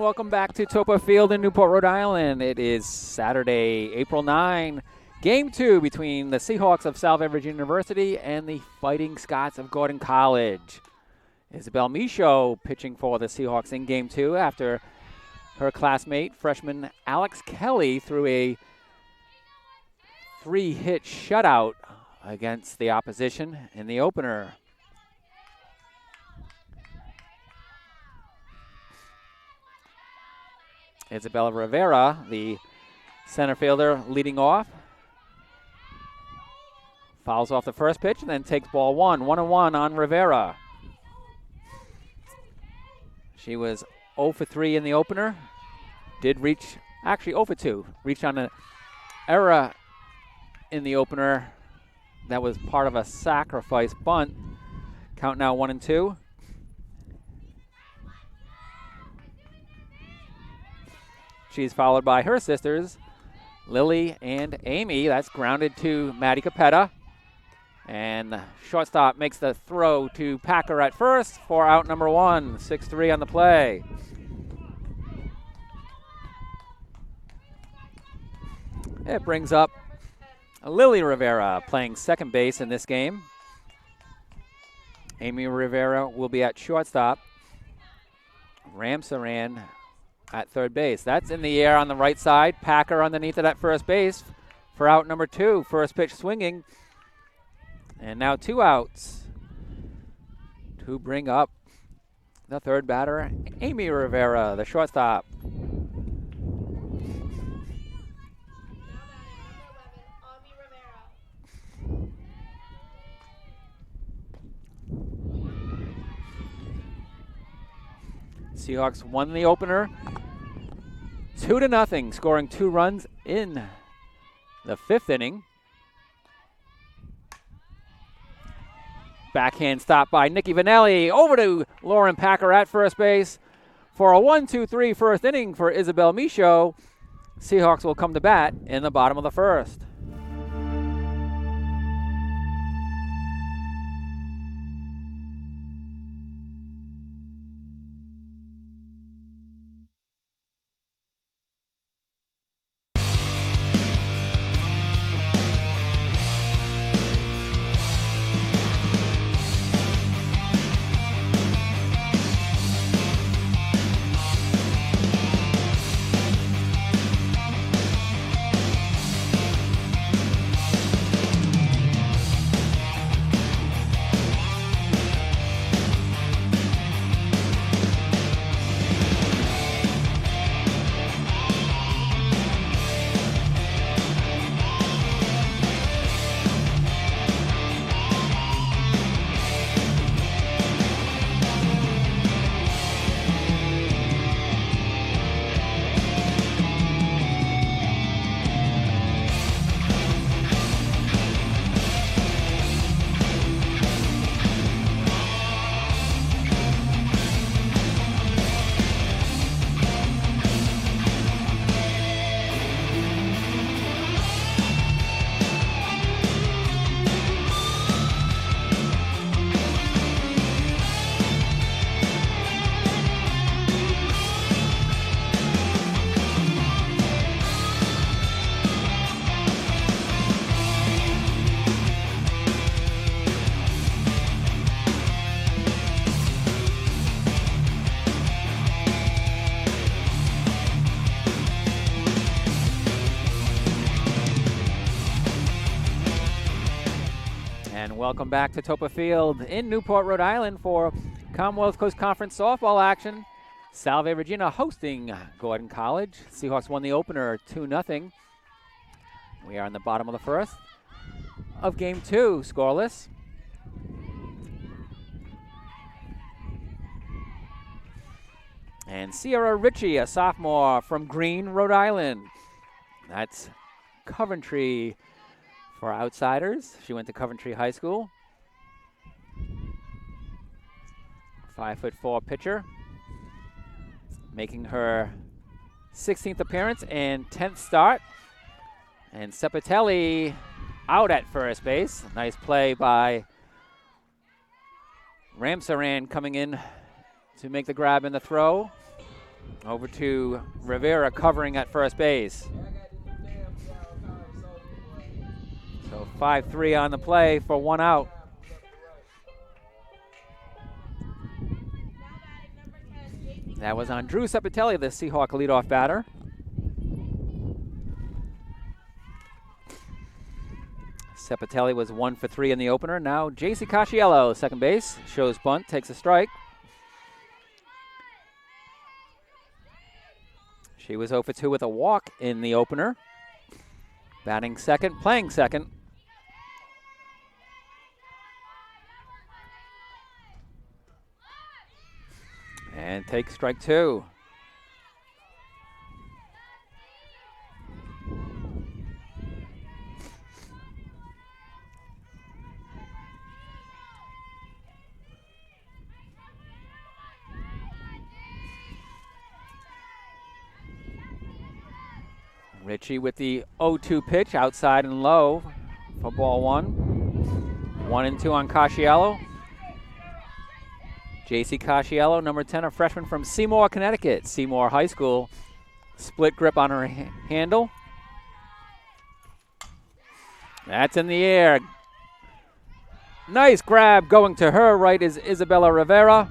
welcome back to Toppa Field in Newport, Rhode Island. It is Saturday, April 9, Game 2 between the Seahawks of Salve Regina University and the Fighting Scots of Gordon College. Isabel Michaud pitching for the Seahawks in Game 2 after her classmate, freshman Alex Kelly, threw a 3-hit shutout against the opposition in the opener. Isabella Rivera, the center fielder, leading off. Fouls off the first pitch and then takes ball 1. 1-1 on Rivera. She was 0 for 3 in the opener. Did reach, actually 0 for 2. Reached on an error in the opener that was part of a sacrifice bunt. Count now 1-2. She's followed by her sisters, Lily and Amy. That's grounded to Maddie Capetta. And shortstop makes the throw to Packer at first for out number 1. 6-3 on the play. It brings up Lily Rivera playing second base in this game. Amy Rivera will be at shortstop. Ramsaran at third base. That's in the air on the right side. Packer underneath it at first base for out number 2. First pitch swinging. And now 2 outs to bring up the third batter, Amy Rivera, the shortstop. Seahawks won the opener 2-0, scoring 2 runs in the 5th inning. Backhand stop by Nikki Vanelli. Over to Lauren Packer at first base for a 1-2-3 first inning for Isabel Michaud. Seahawks will come to bat in the bottom of the first. Welcome back to Toppa Field in Newport, Rhode Island for Commonwealth Coast Conference softball action. Salve Regina hosting Gordon College. Seahawks won the opener 2-0. We are in the bottom of the first of Game 2, scoreless. And Sierra Ritchie, a sophomore from Greene, Rhode Island. That's Coventry for outsiders. She went to Coventry High School. 5'4" pitcher, making her 16th appearance and 10th start. And Sepatelli out at first base. Nice play by Ramsaran coming in to make the grab and the throw. Over to Rivera covering at first base. So 5-3 on the play for 1 out. That was on Drew Cepitelli, the Seahawk leadoff batter. Cepitelli was 1 for 3 in the opener. Now J.C. Casciello, second base, shows bunt, takes a strike. She was 0 for 2 with a walk in the opener. Batting second, playing second. And takes strike 2. Ritchie with the 0-2 pitch, outside and low for ball 1. 1-2 on Casciello. J.C. Casciello, number 10, a freshman from Seymour, Connecticut. Seymour High School. Split grip on her handle. That's in the air. Nice grab going to her. Right is Isabella Rivera.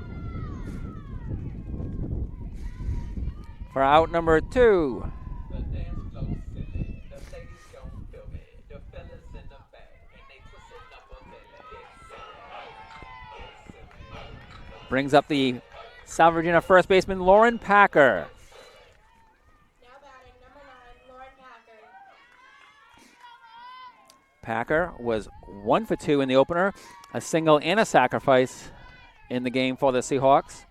For out number 2. Brings up the Salve Regina first baseman, Lauren Packer. Now batting number 9, Lauren Packer. Packer was 1 for 2 in the opener, a single and a sacrifice in the game for the Seahawks.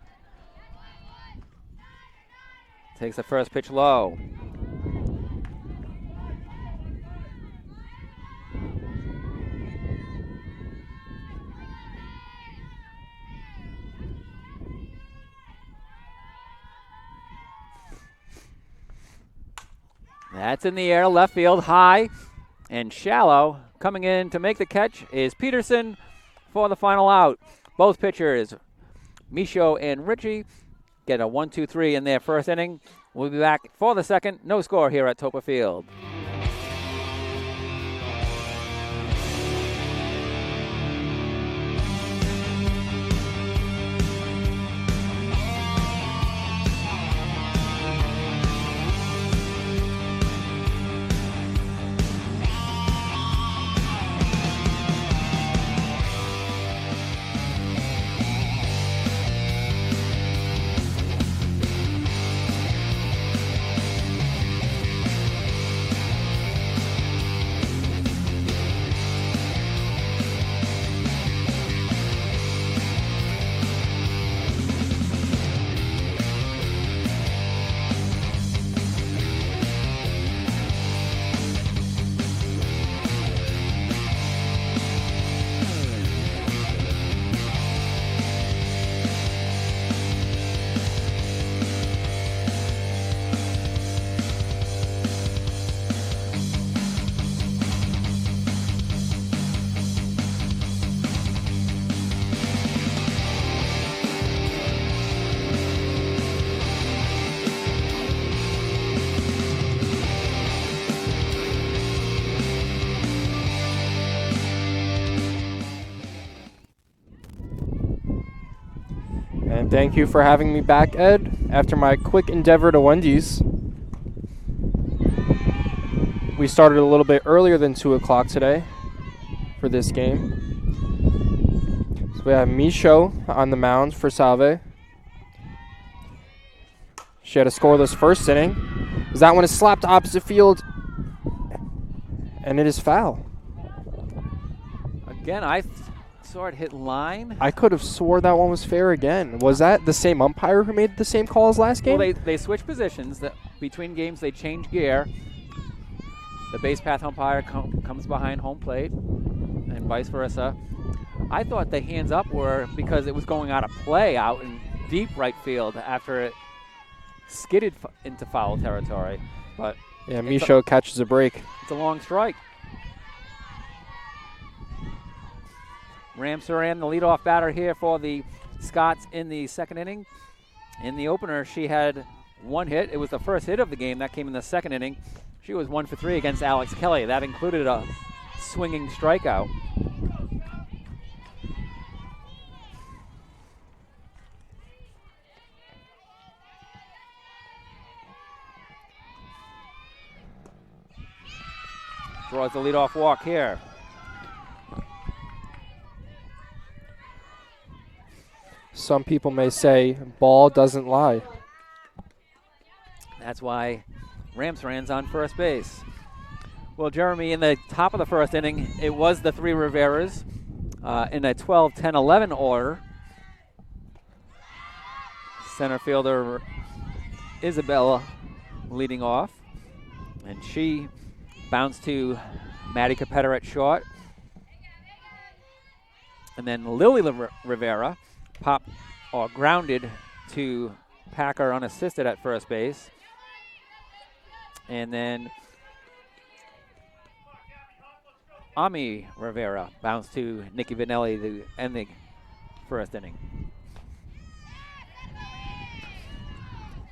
Takes the first pitch low. That's in the air, left field, high and shallow. Coming in to make the catch is Peterson for the final out. Both pitchers, Michaud and Ritchie, get a 1-2-3 in their first inning. We'll be back for the second. No score here at Toppa Field. And thank you for having me back, Ed, after my quick endeavor to Wendy's. We started a little bit earlier than 2 o'clock today for this game. So we have Michaud on the mound for Salve. She had a scoreless first inning. As that one is slapped opposite field, and it is foul. Again, I saw it hit line. I could have swore that one was fair again. Was that the same umpire who made the same call as last game? Well, they switch positions. Between games, they change gear. The base path umpire comes behind home plate and vice versa. I thought the hands up were because it was going out of play out in deep right field after it skidded into foul territory. But yeah, Michaud catches a break. It's a long strike. Ramsaran, the leadoff batter here for the Scots in the second inning. In the opener, she had one hit. It was the first hit of the game. That came in the second inning. She was 1 for 3 against Alex Kelly. That included a swinging strikeout. Draws the leadoff walk here. Some people may say ball doesn't lie. That's why Ramsran's on first base. Well, Jeremy, in the top of the first inning, it was the three Riveras in a 12, 10, 11 order. Center fielder Isabella leading off. And she bounced to Maddie Capetter at short. And then Lily Rivera popped or grounded to Packer unassisted at first base. And then Ami Rivera bounced to Nikki Vanelli to end the first inning.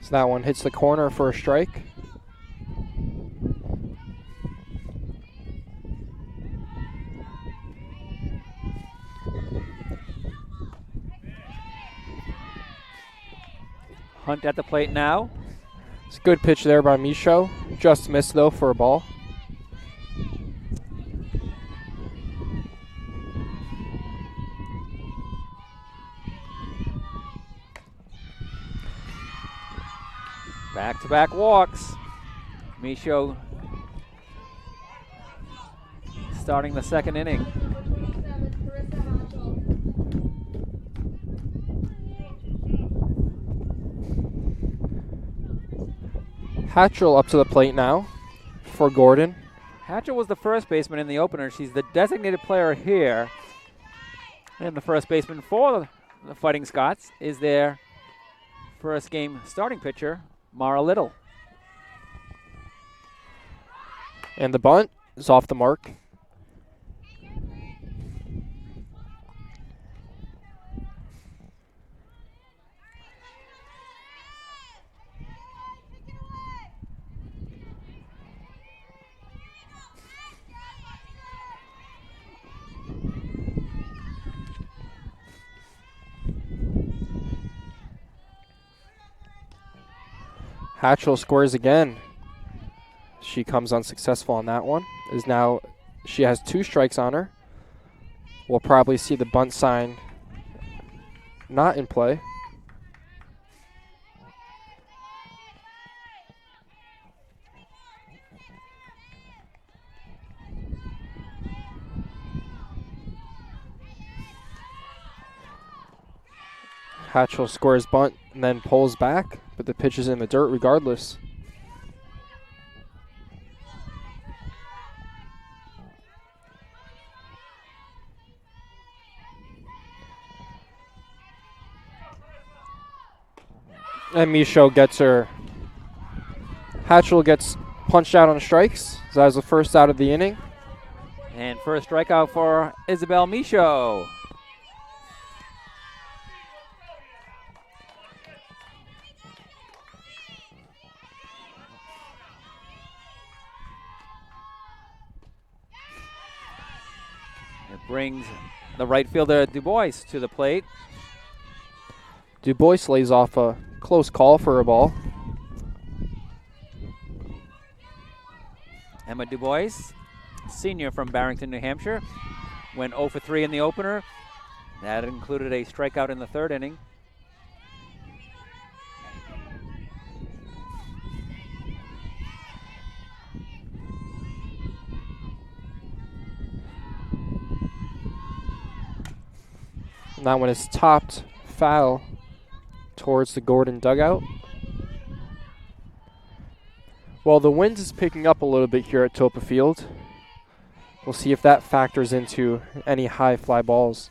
So that one hits the corner for a strike. Hunt at the plate now. It's a good pitch there by Michaud. Just missed, though, for a ball. Back-to-back walks. Michaud starting the second inning. Hatchell up to the plate now for Gordon. Hatchell was the first baseman in the opener. She's the designated player here. And the first baseman for the Fighting Scots is their first game starting pitcher, Mara Little. And the bunt is off the mark. Hatchell scores again. She comes unsuccessful on that one. She has 2 strikes on her. We'll probably see the bunt sign not in play. Hatchell scores bunt and then pulls back, but the pitch is in the dirt regardless. And Michaud gets her. Hatchell gets punched out on strikes. So that was the first out of the inning. And first strikeout for Isabel Michaud. It brings the right fielder Dubois to the plate. Dubois lays off a close call for a ball. Emma Dubois, senior from Barrington, New Hampshire, went 0 for 3 in the opener. That included a strikeout in the third inning. And that one is topped foul towards the Gordon dugout. Well, the wind is picking up a little bit here at Toppa Field. We'll see if that factors into any high fly balls.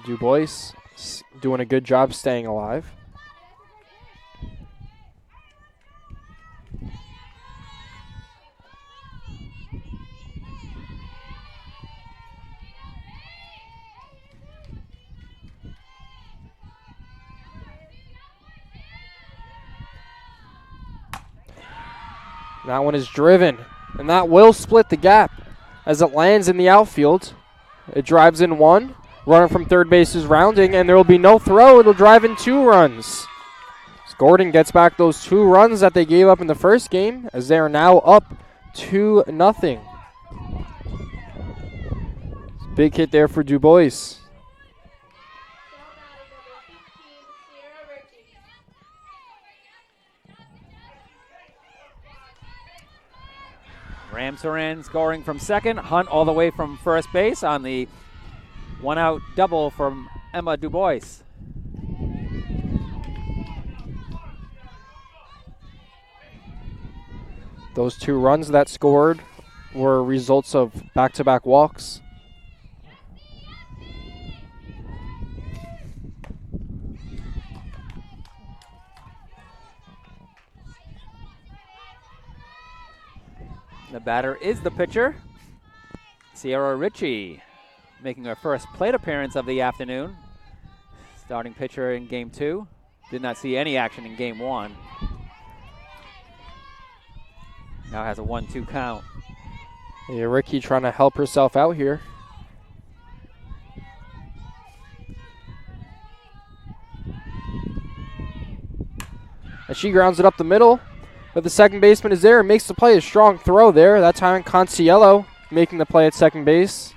Dubois doing a good job staying alive. That one is driven, and that will split the gap as it lands in the outfield. It drives in one. Runner from third base is rounding, and there will be no throw. It'll drive in 2 runs. Gordon gets back those 2 runs that they gave up in the first game, as they are now up 2-0. Big hit there for Dubois. Rams are in, scoring from second. Hunt all the way from first base on the 1-out double from Emma Dubois. Those 2 runs that scored were results of back-to-back walks. The batter is the pitcher, Sierra Ritchie, making her first plate appearance of the afternoon. Starting pitcher in Game 2. Did not see any action in Game 1. Now has a 1-2 count. Yeah, Ricky trying to help herself out here. And she grounds it up the middle. But the second baseman is there and makes the play. A strong throw there. That time Conciello making the play at second base.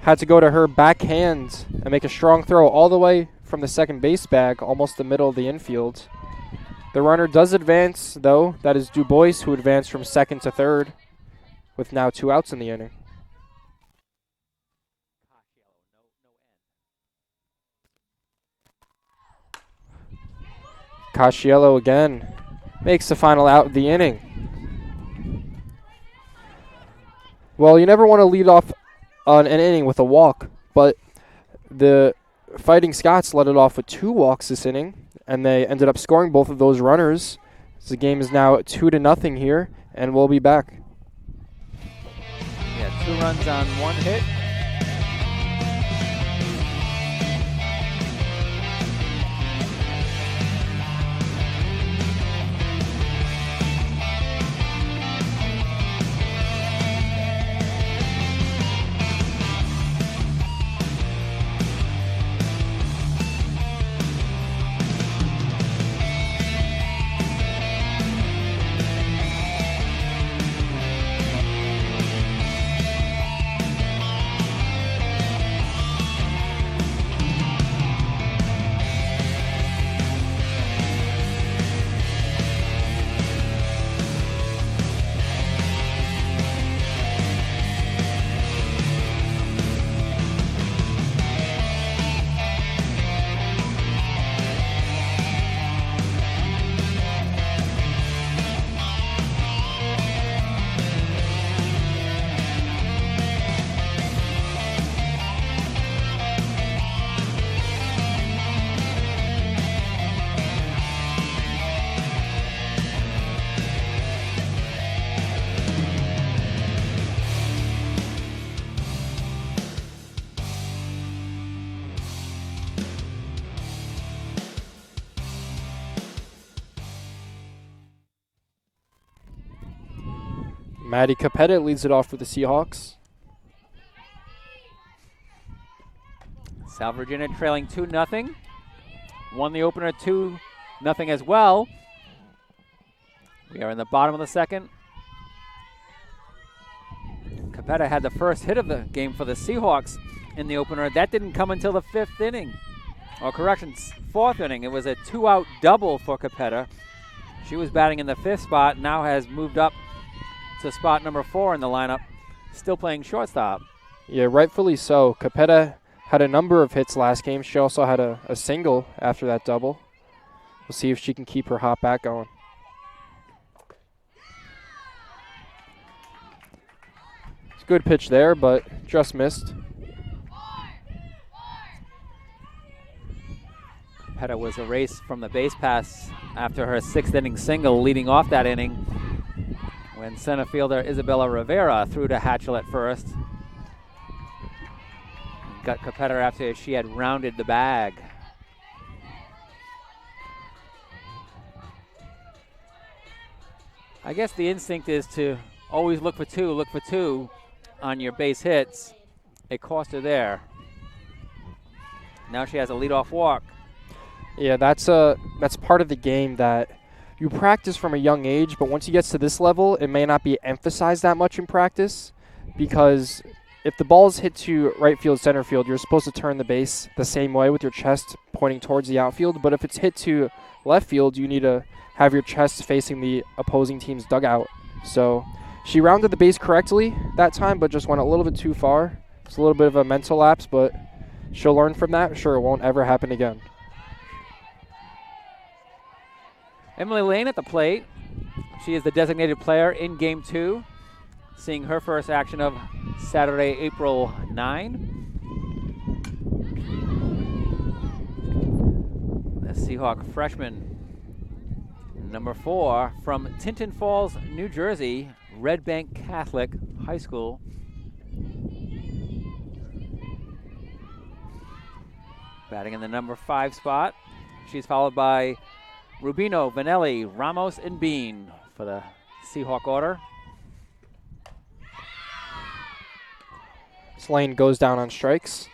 Had to go to her backhand and make a strong throw all the way from the second base bag, almost the middle of the infield. The runner does advance, though. That is Dubois, who advanced from second to third, with now 2 outs in the inning. Casciello again makes the final out of the inning. Well, you never want to lead off an inning with a walk, but the Fighting Scots led it off with 2 walks this inning, and they ended up scoring both of those runners. So the game is now 2-0 here, and we'll be back. Yeah, 2 runs on 1 hit. Maddie Capetta leads it off for the Seahawks. Salve Regina trailing 2-0. Won the opener 2-0 as well. We are in the bottom of the second. Capetta had the first hit of the game for the Seahawks in the opener. That didn't come until the 5th inning. Or correction, 4th inning. It was a 2-out double for Capetta. She was batting in the 5th spot, now has moved up to spot number 4 in the lineup, still playing shortstop. Yeah, rightfully so. Capetta had a number of hits last game. She also had a single after that double. We'll see if she can keep her hot bat going. It's a good pitch there, but just missed. Capetta was erased from the base pass after her 6th inning single leading off that inning when center fielder Isabella Rivera threw to Hatchell at first. Got Capetta after she had rounded the bag. I guess the instinct is to always look for two on your base hits. It cost her there. Now she has a leadoff walk. Yeah, that's part of the game that you practice from a young age, but once you get to this level, it may not be emphasized that much in practice, because if the ball is hit to right field, center field, you're supposed to turn the base the same way with your chest pointing towards the outfield. But if it's hit to left field, you need to have your chest facing the opposing team's dugout. So she rounded the base correctly that time, but just went a little bit too far. It's a little bit of a mental lapse, but she'll learn from that. Sure, it won't ever happen again. Emily Lane at the plate. She is the designated player in Game 2, seeing her first action of Saturday, April 9. The Seahawk freshman, number 4, from Tinton Falls, New Jersey, Red Bank Catholic High School. Batting in the number 5 spot. She's followed by Rubino, Vanelli, Ramos, and Bean for the Seahawk order. Slane goes down on strikes.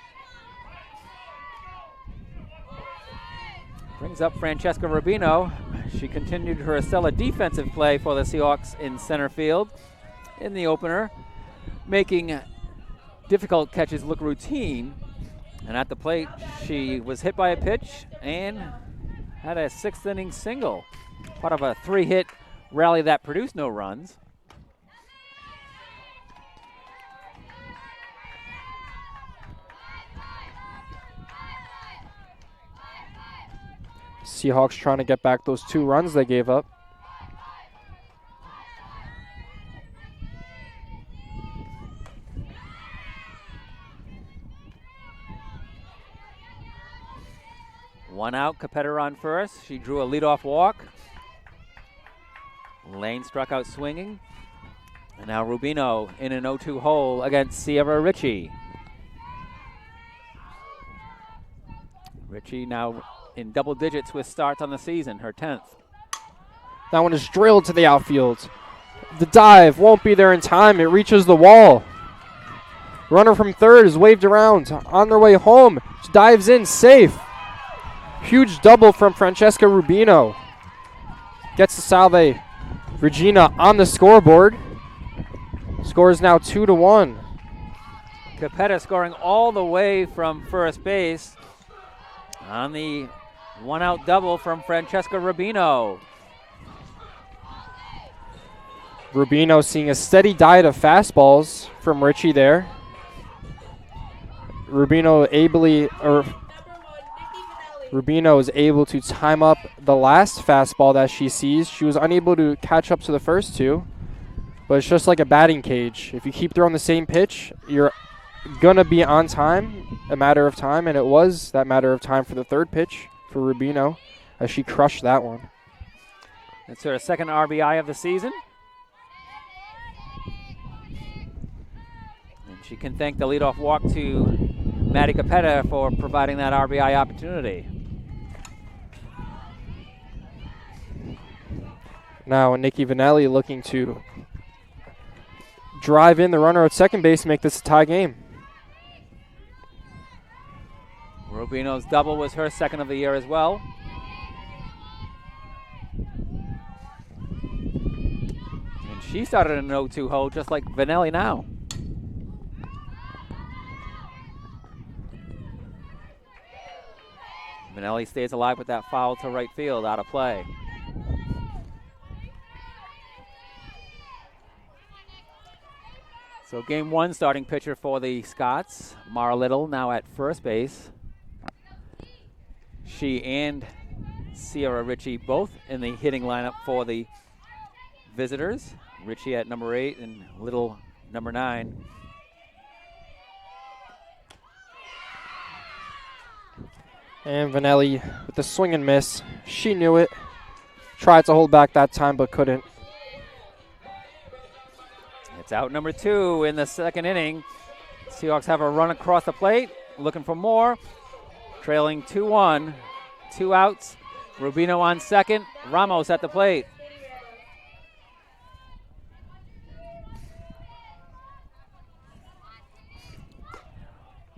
Brings up Francesca Rubino. She continued her stellar defensive play for the Seahawks in center field in the opener, making difficult catches look routine. And at the plate, she was hit by a pitch and had a 6th inning single, part of a 3-hit rally that produced no runs. Seahawks trying to get back those 2 runs they gave up. One out, Capetta on first. She drew a leadoff walk. Lane struck out swinging. And now Rubino in an 0-2 hole against Sierra Ritchie. Ritchie now in double digits with starts on the season, her 10th. That one is drilled to the outfield. The dive won't be there in time. It reaches the wall. Runner from third is waved around on their way home. She dives in safe. Huge double from Francesca Rubino. Gets the Salve Regina on the scoreboard. Score is now 2-1. Capetta scoring all the way from first base on the one-out double from Francesca Rubino. Rubino seeing a steady diet of fastballs from Ritchie there. Rubino is able to time up the last fastball that she sees. She was unable to catch up to the first 2, but it's just like a batting cage. If you keep throwing the same pitch, you're gonna be on time, a matter of time, and it was that matter of time for the 3rd pitch for Rubino as she crushed that one. That's her 2nd RBI of the season. And she can thank the leadoff walk to Maddie Capetta for providing that RBI opportunity. Now Nikki Vanelli looking to drive in the runner at second base to make this a tie game. Rubino's double was her 2nd of the year as well. And she started an 0-2 hole just like Vanelli now. Vanelli stays alive with that foul to right field, out of play. So game 1 starting pitcher for the Scots, Mara Little, now at first base. She and Sierra Ritchie both in the hitting lineup for the visitors. Ritchie at number 8 and Little number 9. And Vanelli with the swing and miss. She knew it. Tried to hold back that time, but couldn't. It's out number 2 in the second inning. Seahawks have a run across the plate, looking for more. Trailing 2-1, 2 outs. Rubino on second, Ramos at the plate.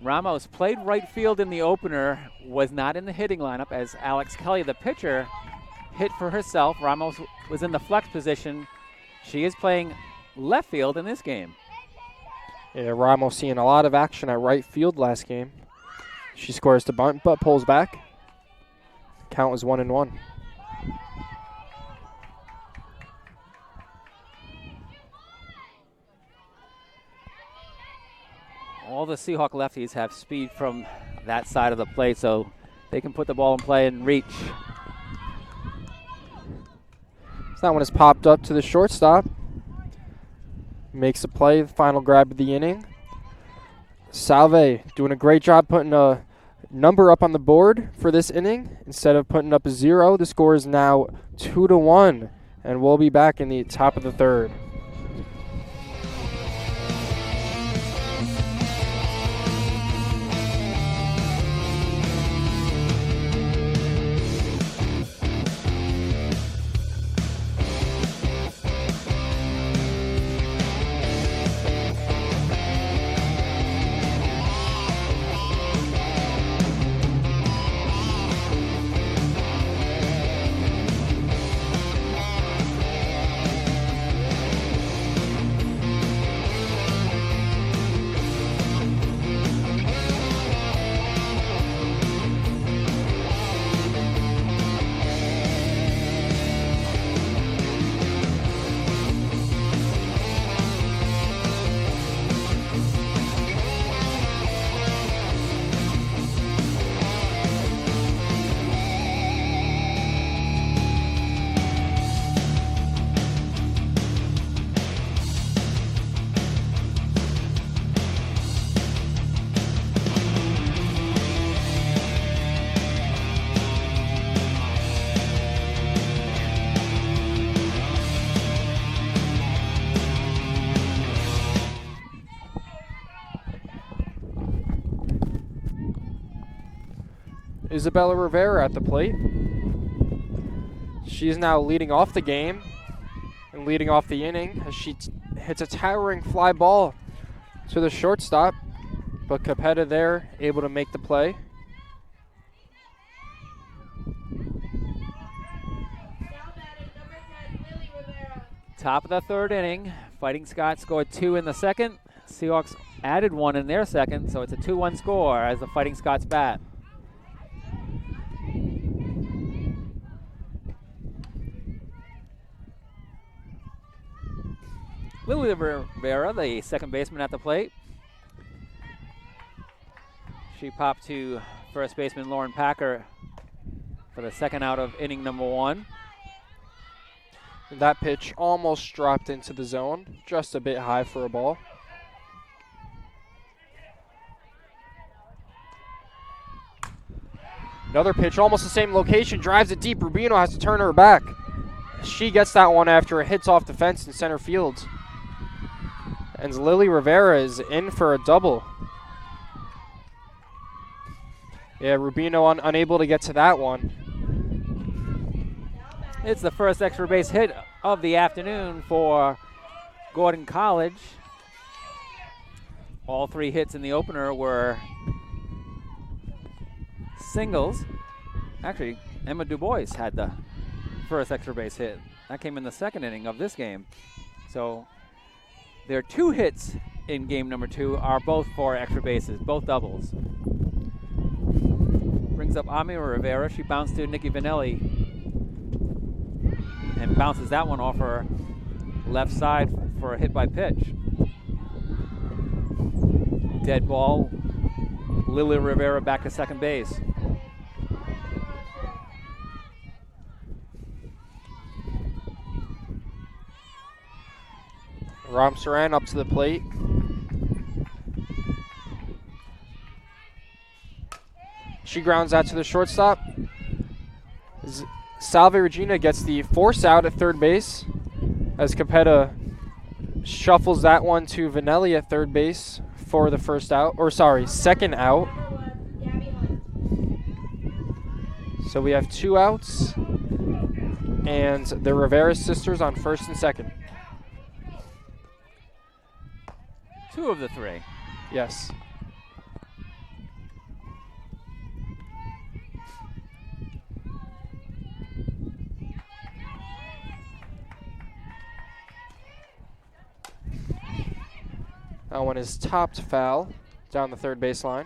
Ramos played right field in the opener, was not in the hitting lineup as Alex Kelly, the pitcher, hit for herself. Ramos was in the flex position. She is playing left field in this game. Yeah, Ramos seeing a lot of action at right field last game. She scores the bunt, but pulls back. Count was 1-1. All the Seahawk lefties have speed from that side of the plate, so they can put the ball in play and reach. So that one is popped up to the shortstop. Makes a play, the final grab of the inning. Salve doing a great job putting a number up on the board for this inning. Instead of putting up a 0, the score is now 2-1, and we'll be back in the top of the third. Isabella Rivera at the plate. She is now leading off the game and leading off the inning as she hits a towering fly ball to the shortstop, but Capetta there able to make the play. Top of the third inning. Fighting Scots scored 2 in the second. Seahawks added 1 in their second, so it's a 2-1 score as the Fighting Scots bat. Lily Rivera, the second baseman at the plate. She popped to first baseman Lauren Packer for the second out of inning number 1. That pitch almost dropped into the zone, just a bit high for a ball. Another pitch, almost the same location, drives it deep. Rubino has to turn her back. She gets that one after it hits off the fence in center field. And Lily Rivera is in for a double. Yeah, Rubino unable to get to that one. It's the first extra base hit of the afternoon for Gordon College. All 3 hits in the opener were singles. Actually, Emma DuBois had the first extra base hit. That came in the second inning of this game. So their 2 hits in game number 2 are both for extra bases, both doubles. Brings up Ami Rivera. She bounced to Nikki Vanelli and bounces that one off her left side for a hit by pitch. Dead ball. Lily Rivera back to second base. Ram Saran up to the plate. She grounds out to the shortstop. Salve Regina gets the force out at third base as Capetta shuffles that one to Vanelli at third base for the first out, or sorry, second out. Gabby Hunt. So we have 2 outs and the Rivera sisters on first and second. 2 of the 3. Yes. That one is topped foul down the third baseline.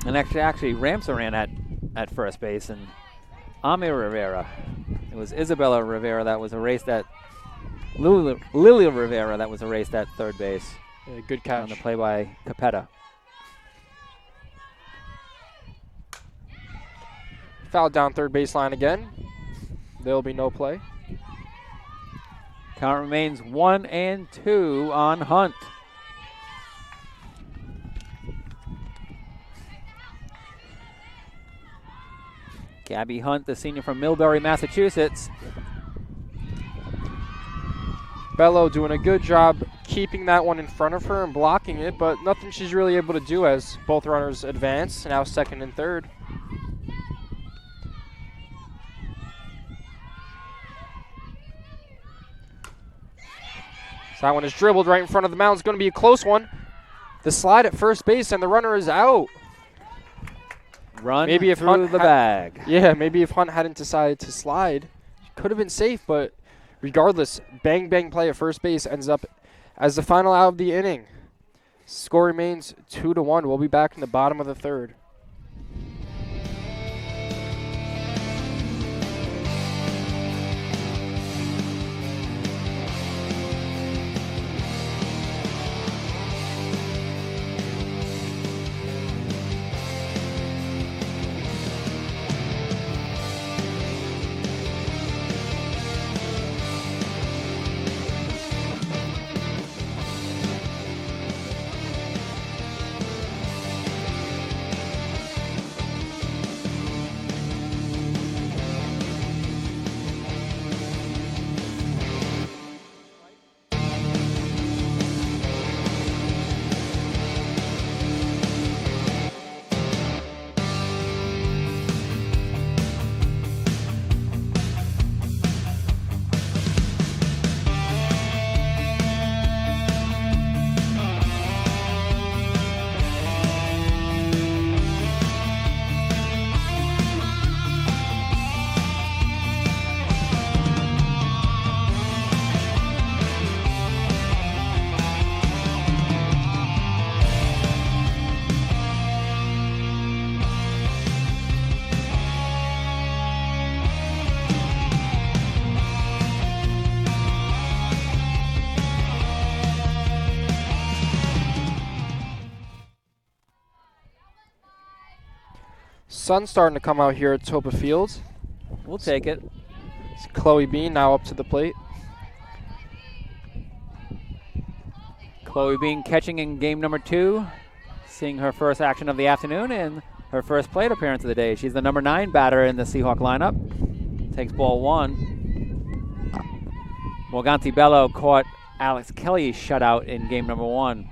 And actually Ramsey ran at first base, and Ami Rivera. It was Isabella Rivera that was erased at Lilia Rivera that was erased at third base. Yeah, good catch. On the play by Capetta. Foul down third baseline again. There will be no play. Count remains 1-2 on Hunt. Gabby Hunt, the senior from Millbury, Massachusetts. Bello doing a good job keeping that one in front of her and blocking it, but nothing she's really able to do as both runners advance, now second and third. So that one is dribbled right in front of the mound. It's going to be a close one. The slide at first base, and the runner is out. Run maybe if through Hunt the bag. Yeah, maybe if Hunt hadn't decided to slide, could have been safe, but regardless, bang play at first base ends up as the final out of the inning. Score remains 2-1. We'll be back in the bottom of the third. Sun's starting to come out here at Toppa Field. We'll take it. It's Chloe Bean now up to the plate. Chloe Bean catching in game number 2, seeing her first action of the afternoon and her first plate appearance of the day. She's the number 9 batter in the Seahawk lineup. Takes ball 1. Morganti Bello caught Alex Kelly's shutout in game number 1.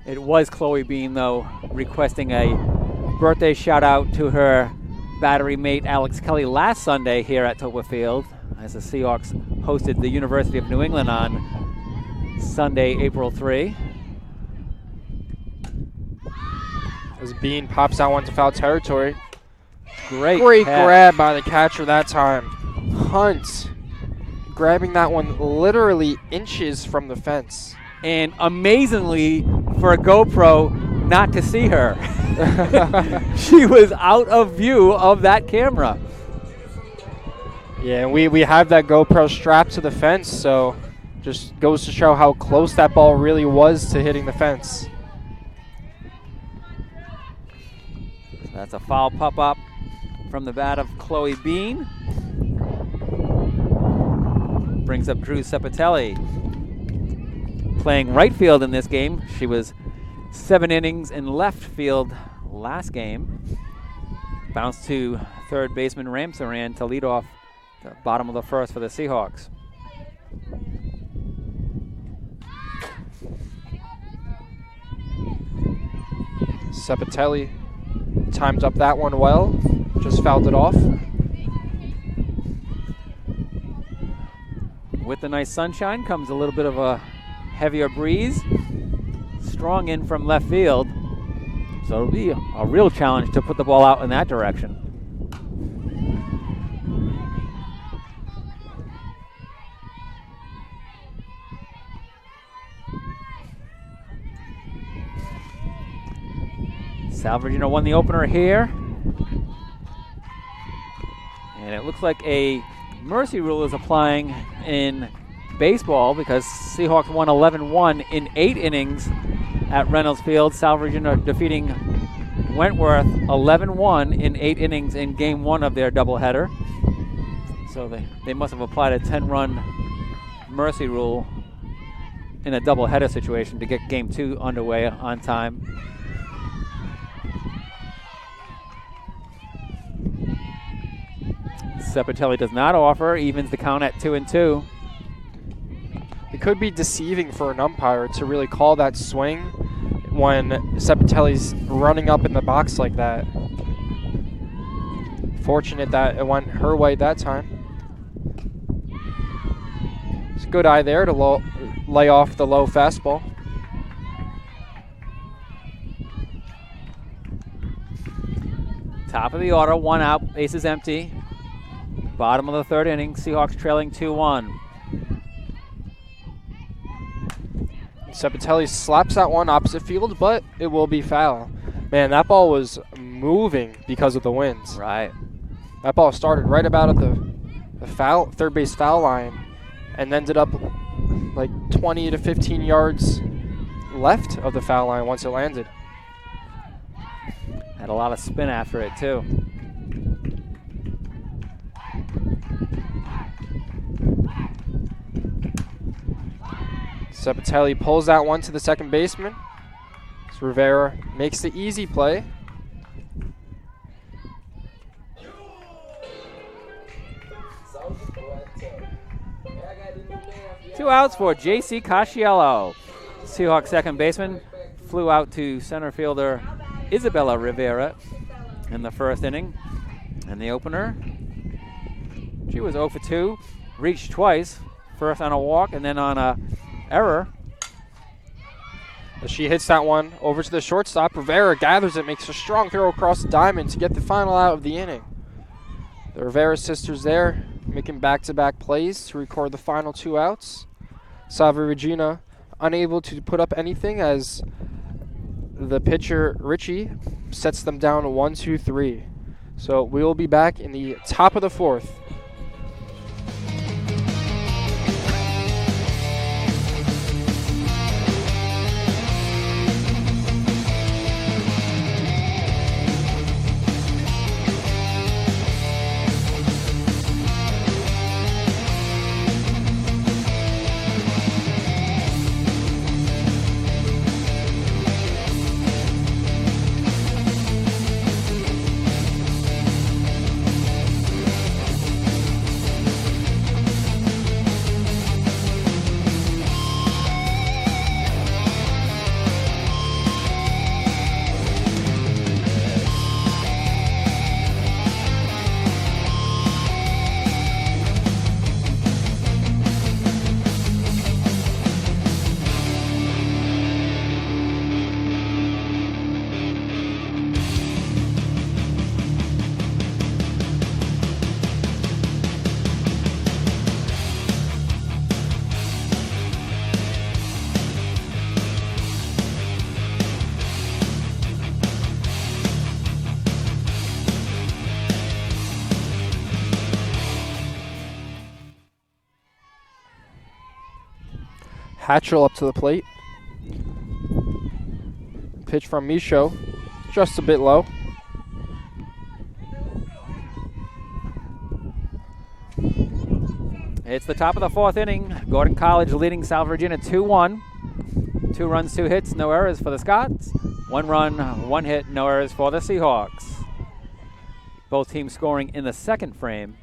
It was Chloe Bean, though, requesting a birthday shout-out to her battery mate Alex Kelly last Sunday here at Toppa Field as the Seahawks hosted the University of New England on Sunday, April 3. As Bean pops out one to foul territory. Great catch. Grab by the catcher that time. Hunt grabbing that one literally inches from the fence. And amazingly, for a GoPro, not to see her. She was out of view of that camera. Yeah, we have that GoPro strapped to the fence, so Just goes to show how close that ball really was to hitting the fence. That's a foul pop-up from the bat of Chloe Bean. Brings up Drew Sepatelli. Playing right field in this game. She was 7 innings in left field last game. Bounced to third baseman Ramsaran to lead off the bottom of the first for the Seahawks. Sepatelli timed up that one well, just fouled it off. With the nice sunshine comes a little bit of a heavier breeze. Strong in from left field. So it'll be a real challenge to put the ball out in that direction. Salve Regina won the opener here. And it looks like a mercy rule is applying in baseball because Seahawks won 11-1 in 8 innings at Reynolds Field. Salve Regina defeating Wentworth 11-1 in 8 innings in game 1 of their doubleheader. So they must have applied a 10-run mercy rule in a doubleheader situation to get game 2 underway on time. Sepatelli does not offer, evens the count at 2-2. It could be deceiving for an umpire to really call that swing when Sepatelli's running up in the box like that. Fortunate that it went her way that time. It's a good eye there to lay off the low fastball. Top of the order, 1 out, bases empty. Bottom of the 3rd inning, Seahawks trailing 2-1. Sepatelli slaps that one opposite field, but it will be foul. Man, that ball was moving because of the winds. Right. That ball started right about at the third base foul line and ended up like 20 to 15 yards left of the foul line once it landed. Had a lot of spin after it, too. Sepatelli pulls that one to the second baseman. So Rivera makes the easy play. Two outs for J.C. Casciello. Seahawks second baseman flew out to center fielder Isabella Rivera in the 1st inning. And the opener, she was 0 for 2, reached twice, first on a walk and then on a error. As she hits that one over to the shortstop, Rivera gathers it, makes a strong throw across the diamond to get the final out of the inning. The Rivera sisters there making back-to-back plays to record the final 2 outs. Salve Regina unable to put up anything as the pitcher Richie sets them down 1-2-3. So we will be back in the top of the 4th. Hatchell up to the plate. Pitch from Michaud, just a bit low. It's the top of the fourth inning. Gordon College leading Salve Regina 2-1. 2 runs, 2 hits, no errors for the Scots. 1 run, 1 hit, no errors for the Seahawks. Both teams scoring in the second frame.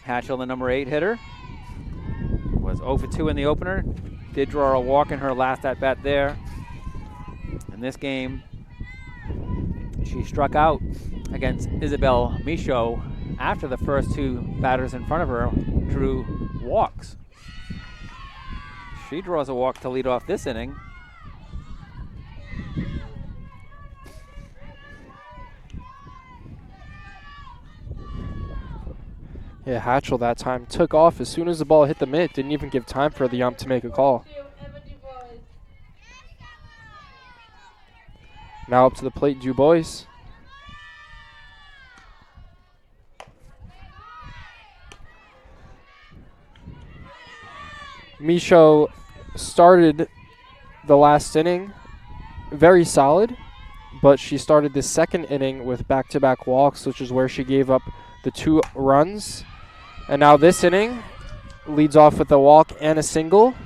Hatchell, the number 8 hitter, was 0 for 2 in the opener. Did draw a walk in her last at-bat there. In this game, she struck out against Isabel Michaud after the first 2 batters in front of her drew walks. She draws a walk to lead off this inning. Yeah, Hatchell that time took off as soon as the ball hit the mitt. Didn't even give time for the ump to make a call. Now up to the plate, Dubois. Michaud started the last inning very solid, but she started the second inning with back-to-back walks, which is where she gave up the 2 runs. And now this inning leads off with a walk and a single.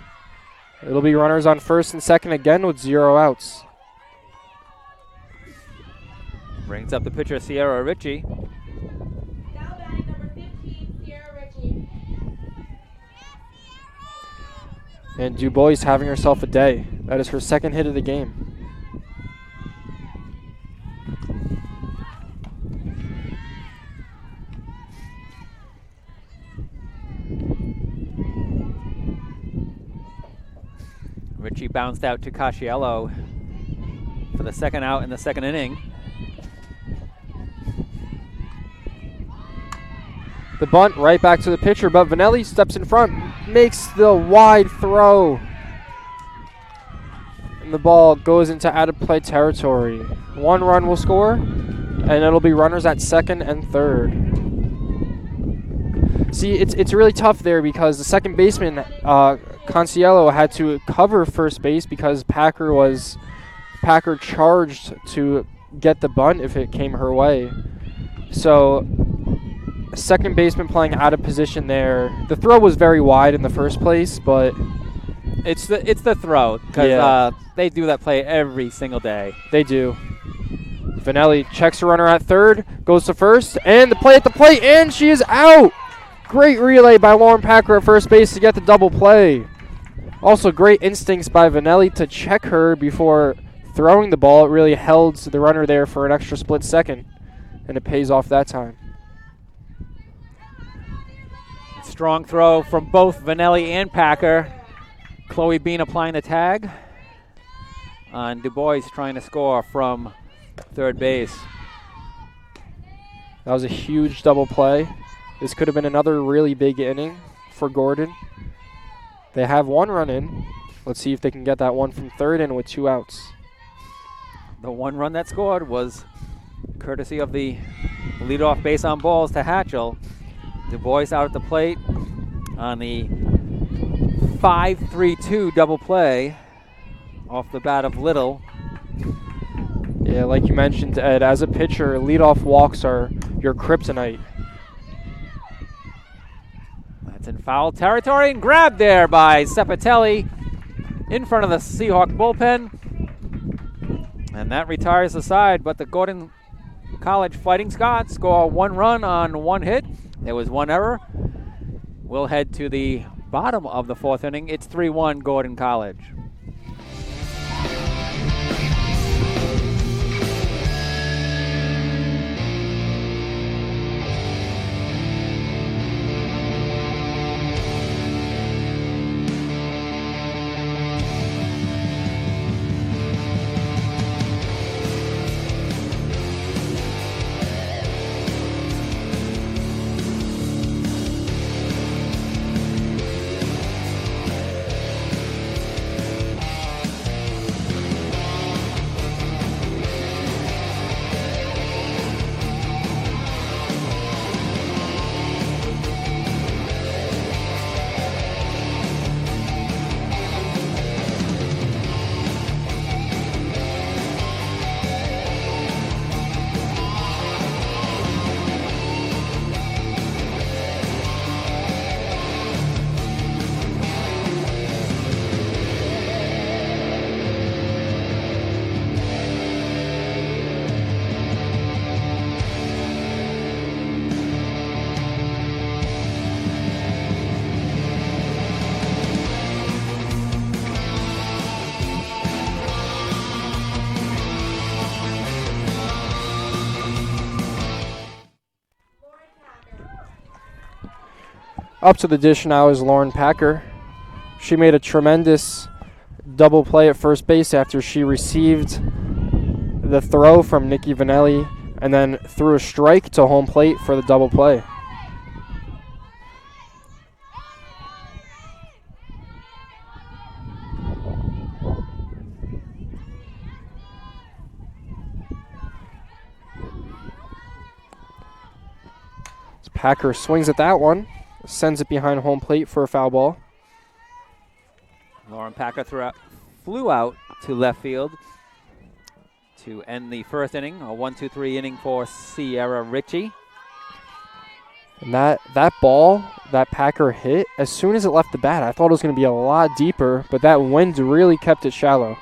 It'll be runners on first and second again with 0 outs. Brings up the pitcher, Sierra Ritchie. Now batting number 15, Sierra Ritchie. And Dubois having herself a day. That is her second hit of the game. Ritchie bounced out to Casciello for the second out in the second inning. The bunt right back to the pitcher, but Vanelli steps in front, makes the wide throw. And the ball goes into out-of-play territory. 1 run will score, and it'll be runners at second and third. See, it's really tough there because the second baseman, Conciello, had to cover first base because Packer charged to get the bunt if it came her way. So second baseman playing out of position there. The throw was very wide in the first place, but it's the throw because they do that play every single day. They do. Vanelli checks her runner at third, goes to first, and the play at the plate, and she is out. Great relay by Lauren Packer at first base to get the double play. Also great instincts by Vanelli to check her before throwing the ball. It really held the runner there for an extra split second, and it pays off that time. Strong throw from both Vanelli and Packer. Chloe Bean applying the tag on Dubois trying to score from third base. That was a huge double play. This could have been another really big inning for Gordon. They have 1 run in. Let's see if they can get that one from third in with 2 outs. The 1 run that scored was courtesy of the leadoff base on balls to Hatchell. Dubois out at the plate on the 5-3-2 double play off the bat of Little. Yeah, like you mentioned, Ed, as a pitcher, leadoff walks are your kryptonite. That's in foul territory and grabbed there by Cepatelli in front of the Seahawk bullpen. And that retires the side, but the Gordon College Fighting Scots score 1 run on 1 hit. There was 1 error. We'll head to the bottom of the 4th inning. It's 3-1 Gordon College. Up to the dish now is Lauren Packer. She made a tremendous double play at first base after she received the throw from Nikki Vanelli and then threw a strike to home plate for the double play. Packer swings at that one, sends it behind home plate for a foul ball. Lauren Packer flew out to left field to end the first inning, a 1-2-3 inning for Sierra Ritchie. And that ball that Packer hit, as soon as it left the bat, I thought it was going to be a lot deeper, but that wind really kept it shallow.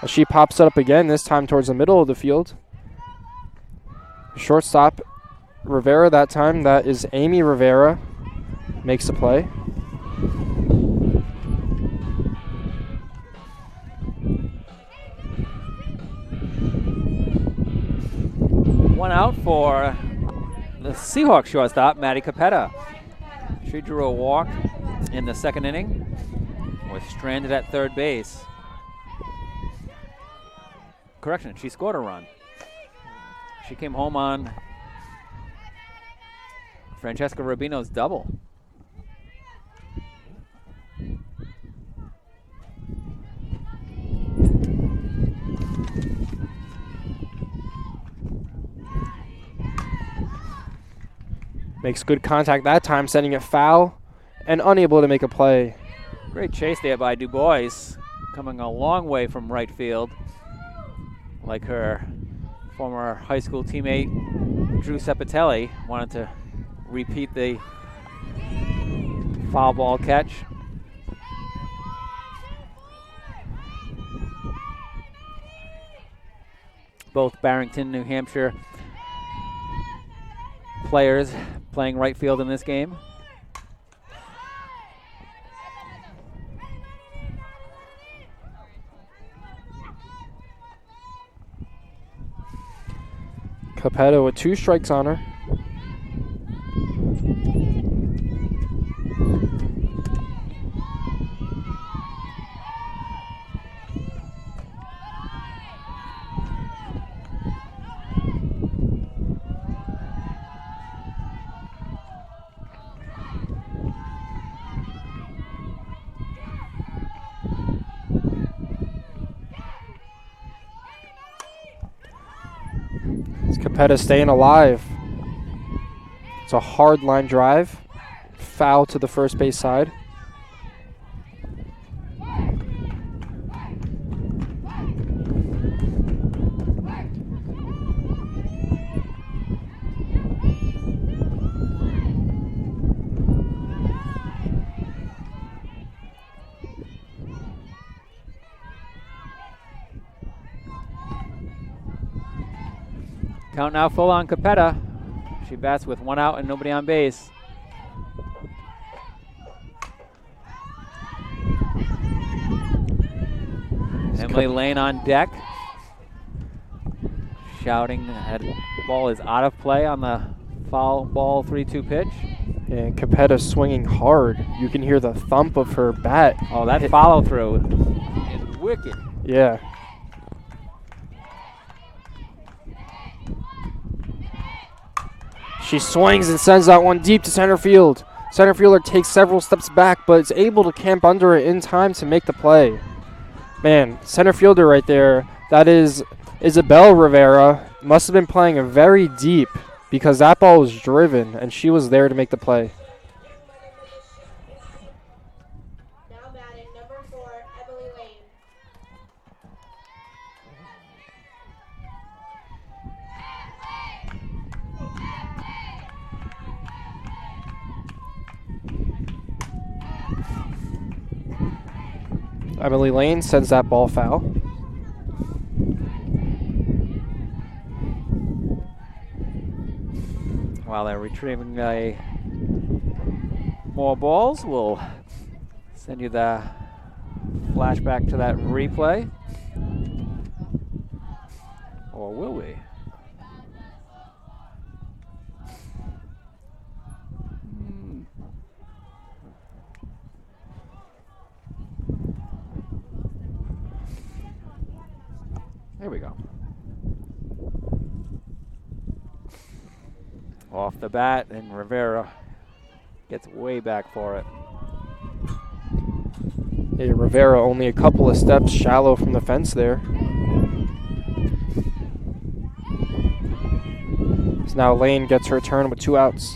As she pops it up again, this time towards the middle of the field. Shortstop Rivera that time, that is Amy Rivera, makes the play. One out for the Seahawks shortstop, Maddie Capetta. She drew a walk in the second inning, was stranded at third base. Correction, she scored a run. She came home on Francesca Rubino's double. Makes good contact that time, sending it foul and unable to make a play. Great chase there by Dubois, coming a long way from right field, like her former high school teammate Drew Sepitelli wanted to repeat the foul ball catch. Both Barrington, New Hampshire players playing right field in this game. Capetta with 2 strikes on her. Capetta staying alive. It's a hard line drive. Foul to the first base side. Count now full on Capetta. She bats with 1 out and nobody on base. Emily Lane on deck, shouting that the ball is out of play on the foul ball 3-2 pitch. And Capetta swinging hard. You can hear the thump of her bat. Oh, that follow through is wicked. Yeah. She swings and sends that one deep to center field. Center fielder takes several steps back, but is able to camp under it in time to make the play. Man, center fielder right there, that is Isabel Rivera. Must have been playing very deep because that ball was driven, and she was there to make the play. Now batting number 4, Emily Lane. Emily Lane sends that ball foul. While they're retrieving more balls, we'll send you the flashback to that replay. Or will we? Here we go. Off the bat, and Rivera gets way back for it. Hey, Rivera only a couple of steps shallow from the fence there. So now Lane gets her turn with 2 outs.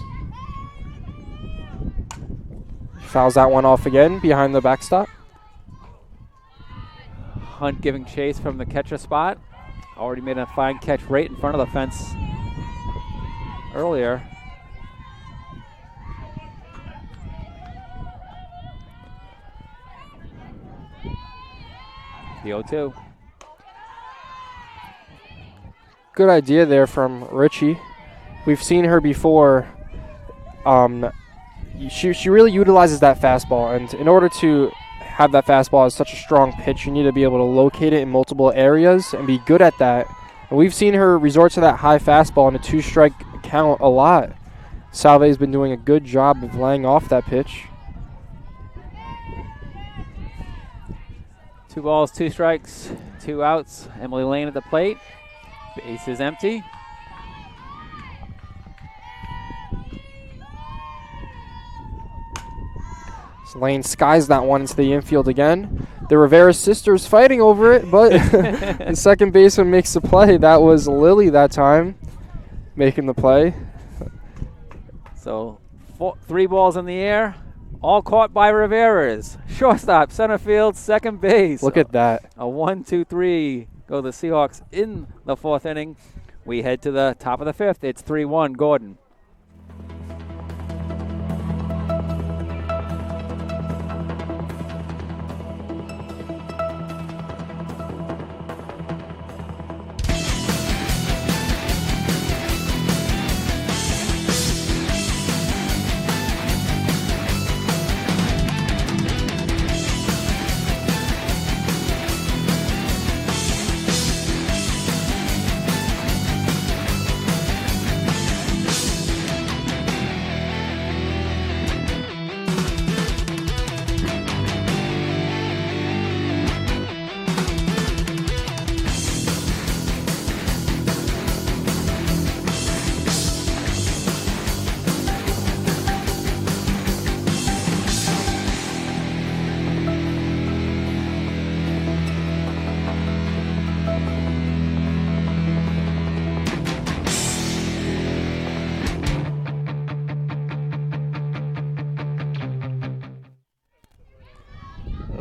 Fouls that one off again behind the backstop. Hunt giving chase from the catcher spot. Already made a fine catch right in front of the fence earlier. The 0-2. Good idea there from Richie. We've seen her before. She really utilizes that fastball, and in order to have that fastball as such a strong pitch, you need to be able to locate it in multiple areas and be good at that. And we've seen her resort to that high fastball in a 2-strike count a lot. Salve's been doing a good job of laying off that pitch. 2 balls, 2 strikes, 2 outs. Emily Lane at the plate. Base is empty. So Lane skies that one into the infield again. The Rivera sisters fighting over it, but the second baseman makes the play. That was Lily that time making the play. So 3 balls in the air, all caught by Rivera's. Shortstop, center field, second base. Look at that. A 1-2-3 go the Seahawks in the 4th inning. We head to the top of the 5th. It's 3-1 Gordon.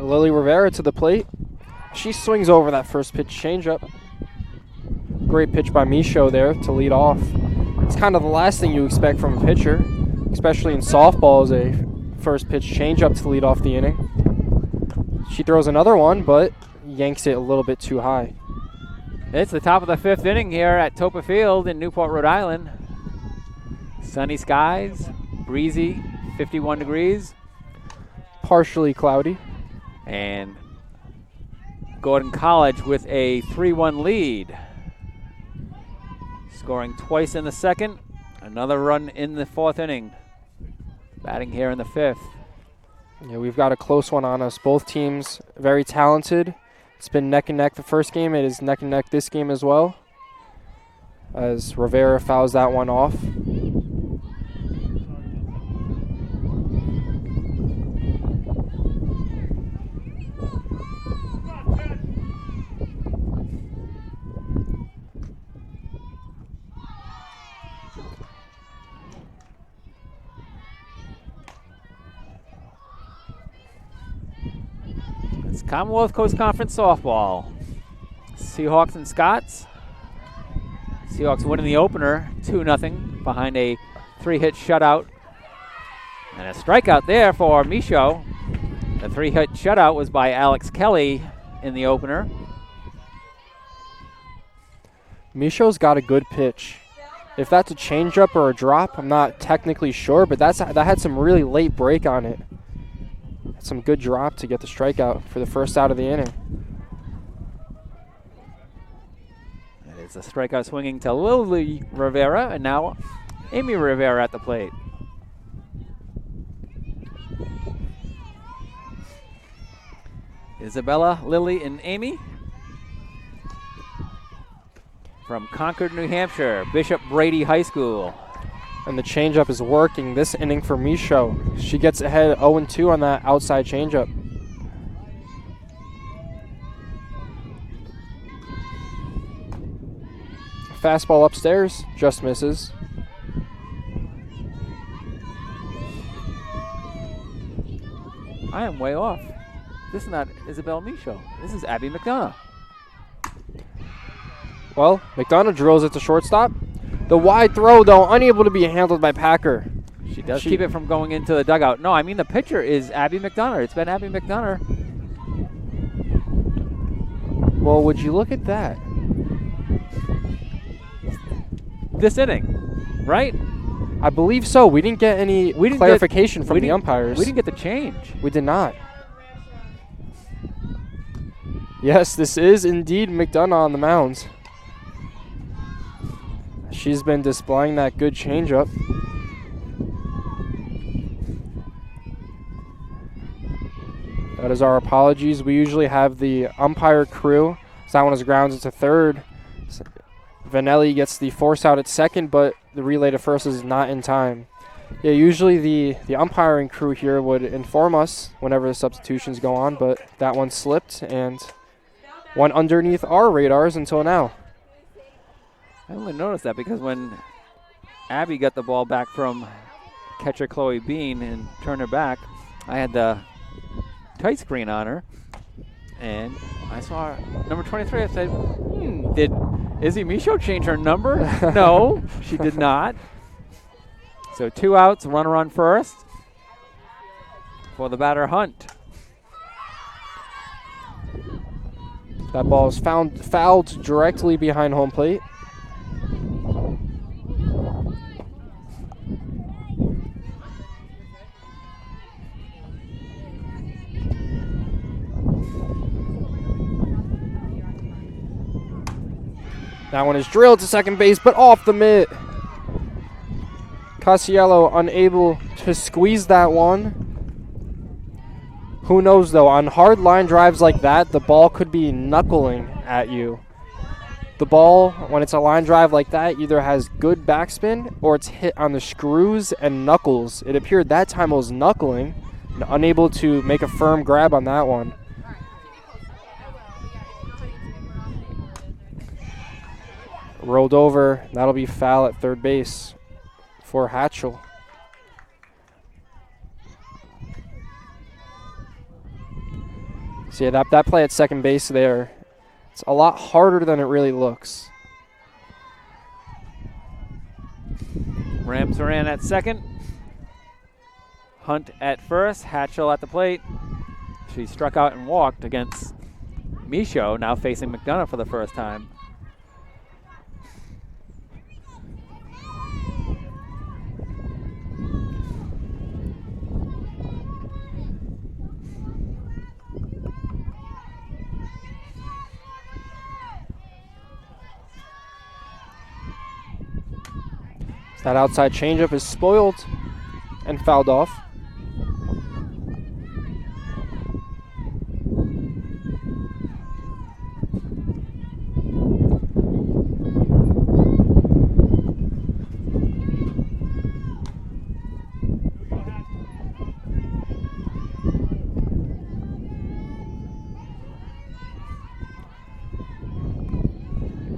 Lily Rivera to the plate. She swings over that first pitch changeup. Great pitch by Michaud there to lead off. It's kind of the last thing you expect from a pitcher, especially in softball, is a first pitch changeup to lead off the inning. She throws another one, but yanks it a little bit too high. It's the top of the 5th inning here at Toppa Field in Newport, Rhode Island. Sunny skies, breezy, 51 degrees. Partially cloudy. And Gordon College with a 3-1 lead. Scoring twice in the 2nd. Another run in the 4th inning. Batting here in the 5th. Yeah, we've got a close one on us. Both teams very talented. It's been neck and neck the first game. It is neck and neck this game as well, as Rivera fouls that one off. Commonwealth Coast Conference softball. Seahawks and Scots. Seahawks winning the opener 2-0 behind a 3-hit shutout. And a strikeout there for Michaud. The 3-hit shutout was by Alex Kelly in the opener. Michaud's got a good pitch. If that's a changeup or a drop, I'm not technically sure, but that had some really late break on it. Some good drop to get the strikeout for the first out of the inning. It's a strikeout swinging to Lily Rivera, and now Amy Rivera at the plate. Isabella, Lily, and Amy. from Concord, New Hampshire, Bishop Brady High School. And the changeup is working this inning for Michaud. She gets ahead 0-2 on that outside changeup. Fastball upstairs, just misses. I am way off. This is not Isabel Michaud. This is Abby McDonough. Well, McDonough drills it to shortstop. The wide throw, though, unable to be handled by Packer. She does keep it from going into the dugout. No, I mean the pitcher is Abby McDonough. It's been Abby McDonough. Well, would you look at that? This inning, right? I believe so. We didn't get any clarification from the umpires. We didn't get the change. We did not. Yes, this is indeed McDonough on the mound. She's been displaying that good changeup. That is our apologies. We usually have the umpire crew. So that one is grounds into third. Vanelli gets the force out at second, but the relay to first is not in time. Yeah, usually the umpiring crew here would inform us whenever the substitutions go on, but that one slipped and went underneath our radars until now. I only noticed that because when Abby got the ball back from catcher Chloe Bean and turned her back, I had the tight screen on her, and I saw number 23. I said, did Izzy Michaud change her number? No, she did not. So 2 outs, runner on first for the batter Hunt. That ball is fouled directly behind home plate. That one is drilled to second base, but off the mitt. Casiello unable to squeeze that one. Who knows, though? On hard line drives like that, the ball could be knuckling at you. The ball, when it's a line drive like that, either has good backspin or it's hit on the screws and knuckles. It appeared that time it was knuckling, and unable to make a firm grab on that one. Rolled over. That'll be foul at third base for Hatchell. So yeah, that play at second base there, it's a lot harder than it really looks. Rams are in at second. Hunt at first. Hatchell at the plate. She struck out and walked against Michaud, now facing McDonough for the first time. That outside changeup is spoiled and fouled off.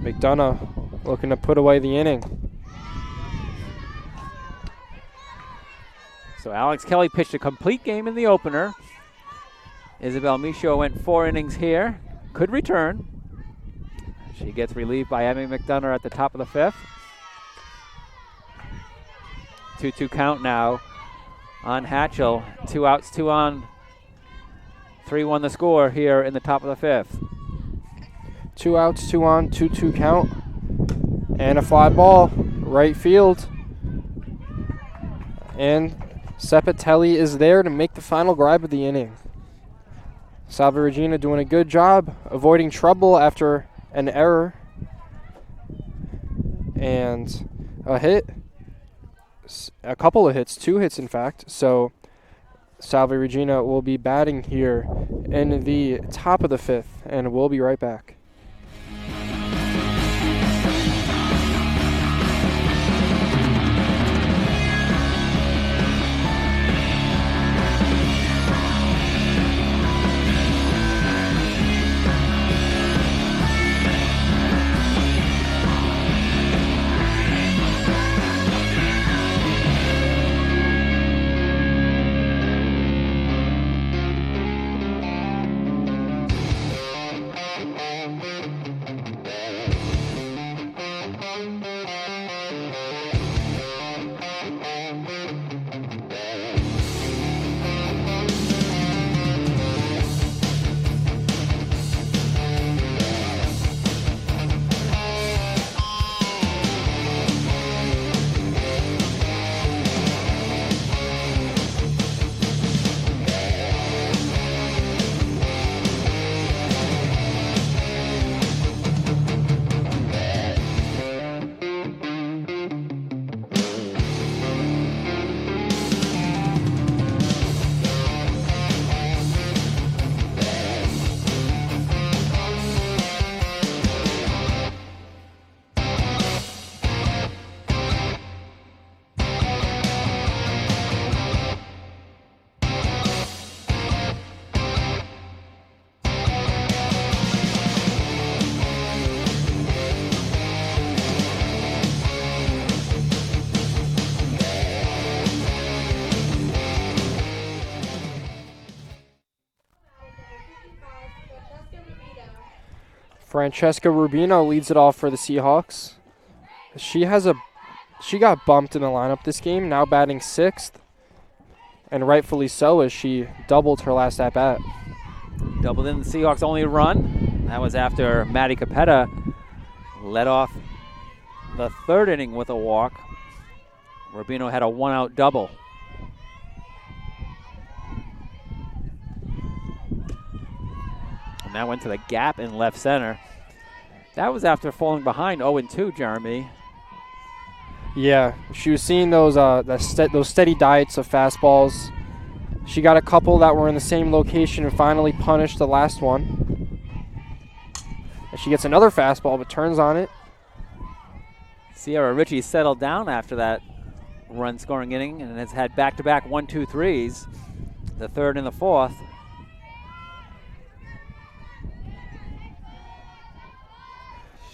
McDonough looking to put away the inning. So Alex Kelly pitched a complete game in the opener. Isabel Michaud went 4 innings here. Could return. She gets relieved by Abby McDonough at the top of the 5th. 2-2 count now on Hatchell. 2 outs, 2 on. 3-1 the score here in the top of the 5th. 2 outs, 2 on, 2-2 count. And a fly ball, right field. And Sepatelli is there to make the final grab of the inning. Salve Regina doing a good job avoiding trouble after an error. And a hit. A couple of hits, 2 hits in fact. So Salve Regina will be batting here in the top of the 5th, and we'll be right back. Francesca Rubino leads it off for the Seahawks. She got bumped in the lineup this game, now batting 6th. And rightfully so, as she doubled her last at-bat. Doubled in the Seahawks' only run. That was after Maddie Capetta led off the 3rd inning with a walk. Rubino had a 1-out double. And that went to the gap in left center. That was after falling behind 0-2, Jeremy. Yeah, she was seeing those steady diets of fastballs. She got a couple that were in the same location and finally punished the last one. And she gets another fastball but turns on it. Sierra Ritchie settled down after that run-scoring inning and has had back-to-back 1-2-3s, the 3rd and the 4th.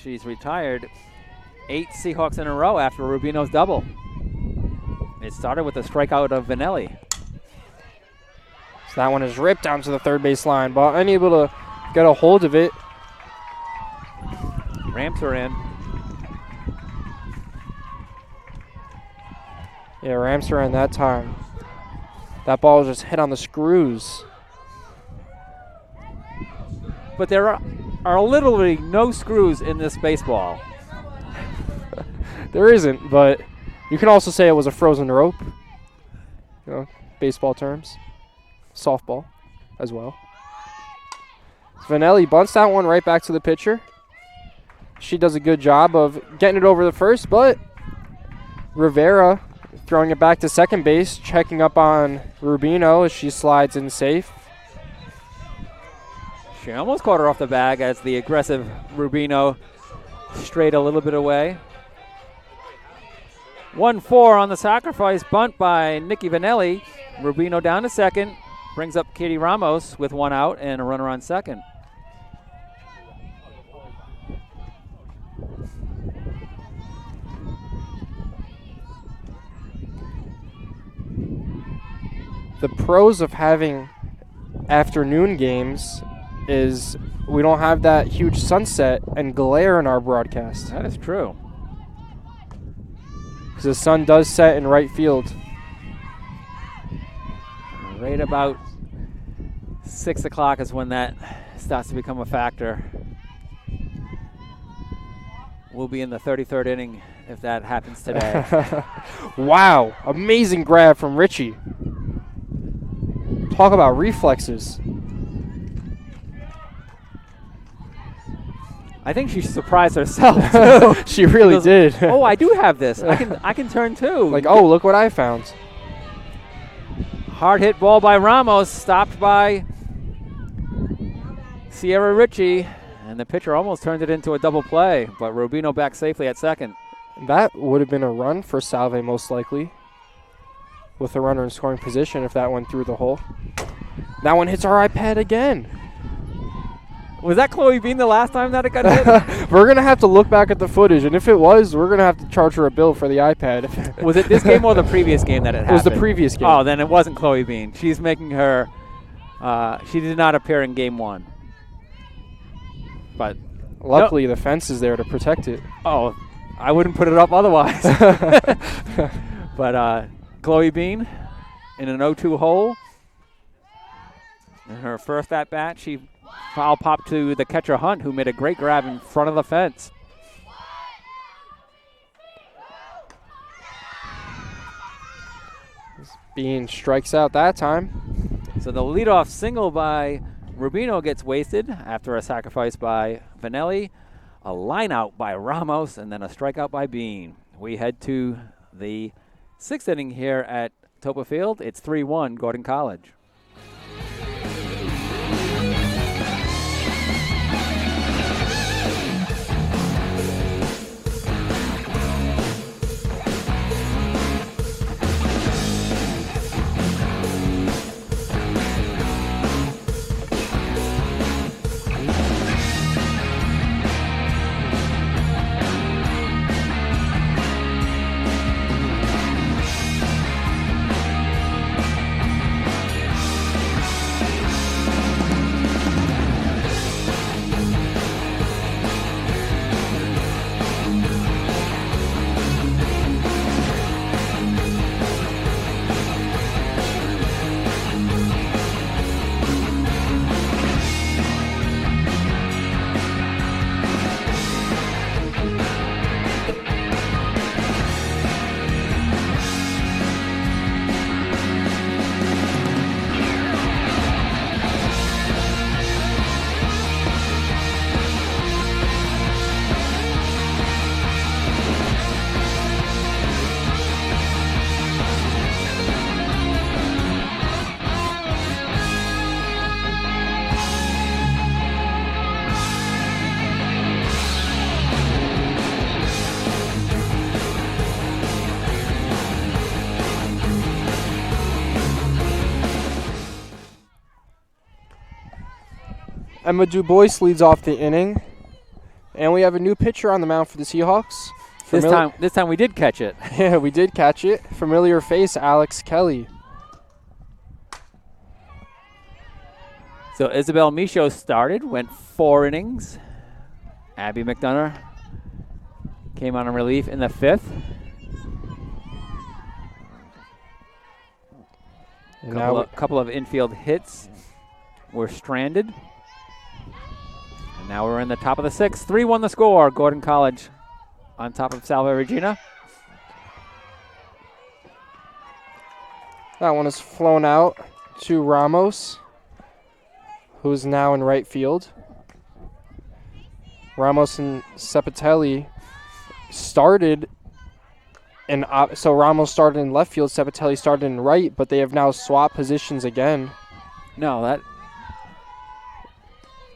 She's retired 8 Seahawks in a row after Rubino's double. It started with a strikeout of Vanelli. So that one is ripped down to the 3rd base line, but unable to get a hold of it. Ramps are in. Yeah, ramps are in that time. That ball was just hit on the screws. But there are literally no screws in this baseball. There isn't, but you can also say it was a frozen rope. You know, baseball terms. Softball as well. Vanelli bunts that one right back to the pitcher. She does a good job of getting it over the first, but Rivera throwing it back to second base, checking up on Rubino as she slides in safe. She almost caught her off the bag as the aggressive Rubino strayed a little bit away. 1-4 on the sacrifice bunt by Nikki Vanelli. Rubino down to second, brings up Katie Ramos with 1 out and a runner on second. The pros of having afternoon games is we don't have that huge sunset and glare in our broadcast. That is true. Because the sun does set in right field. Right about 6 o'clock is when that starts to become a factor. We'll be in the 33rd inning if that happens today. Wow, amazing grab from Ritchie. Talk about reflexes. I think she surprised herself too. She really did. Oh, I do have this. I can turn too. Like, oh, look what I found. Hard hit ball by Ramos, stopped by Sierra Ritchie, and the pitcher almost turned it into a double play, but Rubino back safely at second. That would have been a run for Salve most likely, with a runner in scoring position if that went through the hole. That one hits our iPad again. Was that Chloe Bean the last time that it got hit? We're going to have to look back at the footage, and if it was, we're going to have to charge her a bill for the iPad. Was it this game or the previous game that it happened? It was the previous game. Oh, then it wasn't Chloe Bean. She's making her, she did not appear in game 1. But luckily, the fence is there to protect it. Oh, I wouldn't put it up otherwise. But Chloe Bean in an 0-2 hole. In her first at-bat, she foul popped to the catcher Hunt, who made a great grab in front of the fence. Bean strikes out that time. So the leadoff single by Rubino gets wasted after a sacrifice by Vanelli, a line out by Ramos, and then a strikeout by Bean. We head to the 6th inning here at Toppa Field. It's 3-1 Gordon College. Emma DuBois leads off the inning. And we have a new pitcher on the mound for the Seahawks. This time we did catch it. Yeah, we did catch it. Familiar face, Alex Kelly. So Isabel Michaud started, went 4 innings. Abby McDonough came on in relief in the 5th. Couple of infield hits were stranded. And now we're in the top of the 6th. 3-1 the score. Gordon College on top of Salve Regina. That one is flown out to Ramos, who is now in right field. Ramos and Cepitelli started so Ramos started in left field, Cepitelli started in right, but they have now swapped positions again. No, that...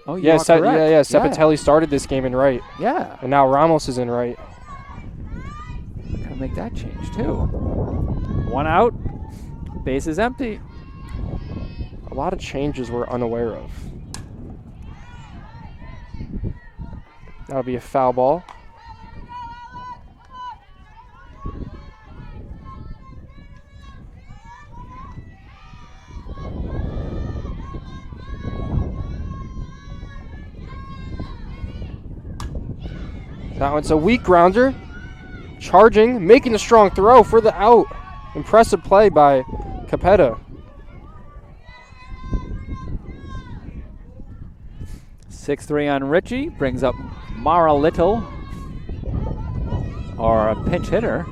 Oh, yeah, Cepitelli started this game in right. Yeah. And now Ramos is in right. Gotta make that change, too. 1 out. Base is empty. A lot of changes we're unaware of. That'll be a foul ball. That one's a weak grounder. Charging, making a strong throw for the out. Impressive play by Capetta. 6-3 on Richie. Brings up Mara Little, or a pinch hitter.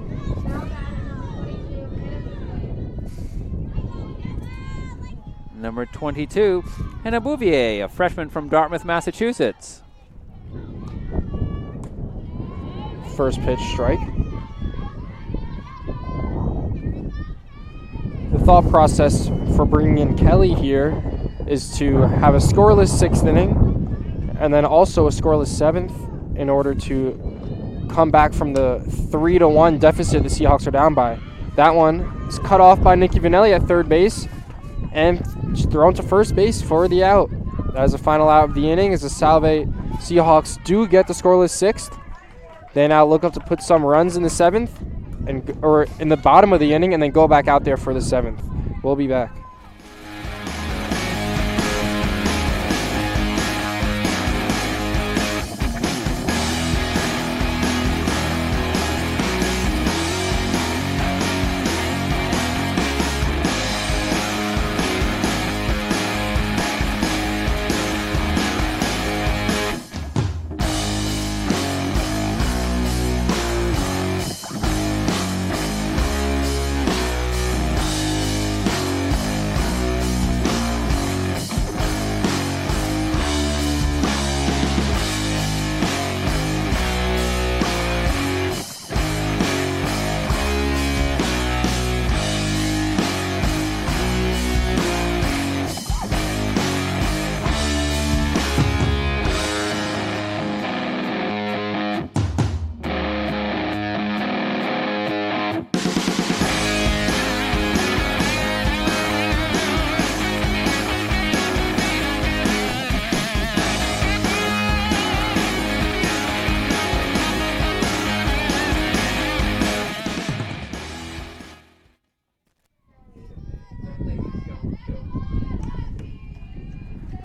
Number 22, Hannah Bouvier, a freshman from Dartmouth, Massachusetts. First pitch strike. The thought process for bringing in Kelly here is to have a scoreless 6th inning and then also a scoreless 7th in order to come back from the 3-1 deficit the Seahawks are down by. That one is cut off by Nikki Vanelli at third base and thrown to first base for the out. That is the final out of the inning as the Salve Seahawks do get the scoreless 6th. They now look up to put some runs in the 7th or in the bottom of the inning and then go back out there for the 7th. We'll be back.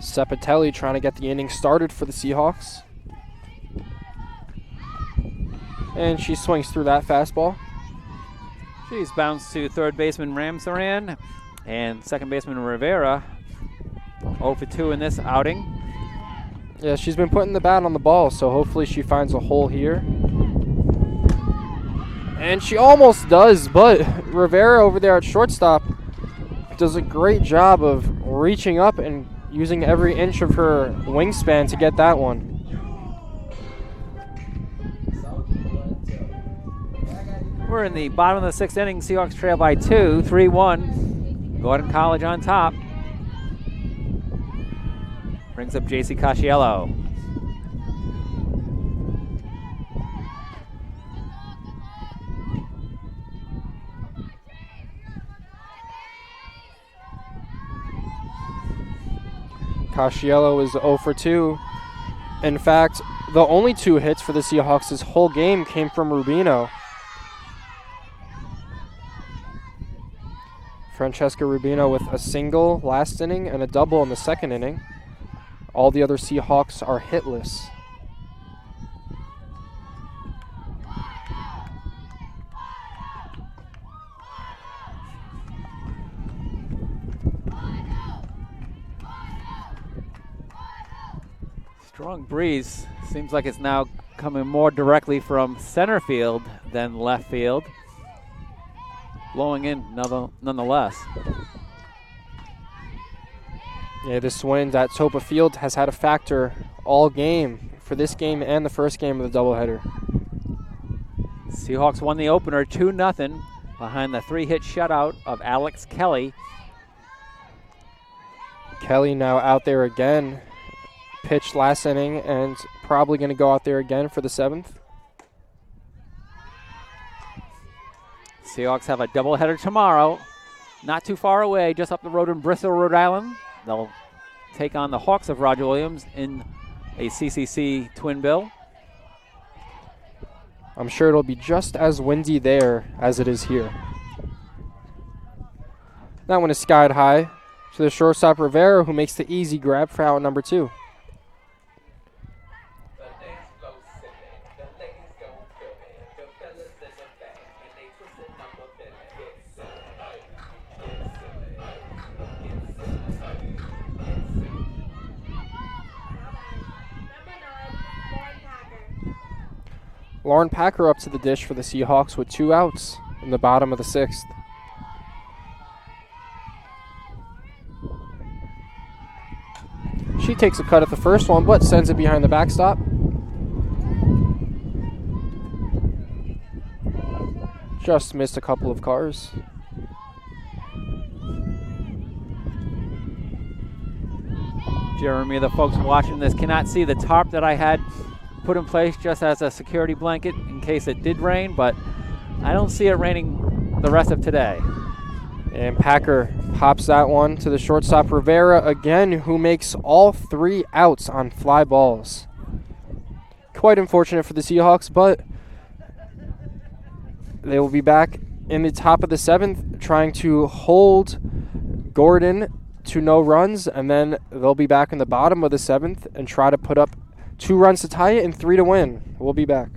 Cepitelli trying to get the inning started for the Seahawks. And she swings through that fastball. She's bounced to third baseman Ramsaran and second baseman Rivera. 0 for 2 in this outing. Yeah, she's been putting the bat on the ball, so hopefully she finds a hole here. And she almost does, but Rivera over there at shortstop does a great job of reaching up and using every inch of her wingspan to get that one. We're in the bottom of the 6th inning. Seahawks trail by 2, 3-1. Gordon College on top. Brings up JC Casciello. Casciello is 0 for 2. In fact, the only 2 hits for the Seahawks this whole game came from Rubino. Francesca Rubino with a single last inning and a double in the second inning. All the other Seahawks are hitless. Strong breeze. Seems like it's now coming more directly from center field than left field. Blowing in nonetheless. Yeah, this wind at Toppa Field has had a factor all game for this game and the first game of the doubleheader. Seahawks won the opener 2-0 behind the 3-hit shutout of Alex Kelly. Kelly now out there again. Pitched last inning and probably going to go out there again for the 7th. Seahawks have a doubleheader tomorrow. Not too far away, just up the road in Bristol, Rhode Island. They'll take on the Hawks of Roger Williams in a CCC twin bill. I'm sure it'll be just as windy there as it is here. That one is skied high to the shortstop Rivera, who makes the easy grab for out number 2. Lauren Packer up to the dish for the Seahawks with 2 outs in the bottom of the 6th. She takes a cut at the first one, but sends it behind the backstop. Just missed a couple of cars. Jeremy, the folks watching this cannot see the tarp that I had put in place just as a security blanket in case it did rain, but I don't see it raining the rest of today. And Packer pops that one to the shortstop Rivera again, who makes all 3 outs on fly balls. Quite unfortunate for the Seahawks, but they will be back in the top of the 7th trying to hold Gordon to no runs, and then they'll be back in the bottom of the 7th and try to put up 2 runs to tie it and 3 to win. We'll be back.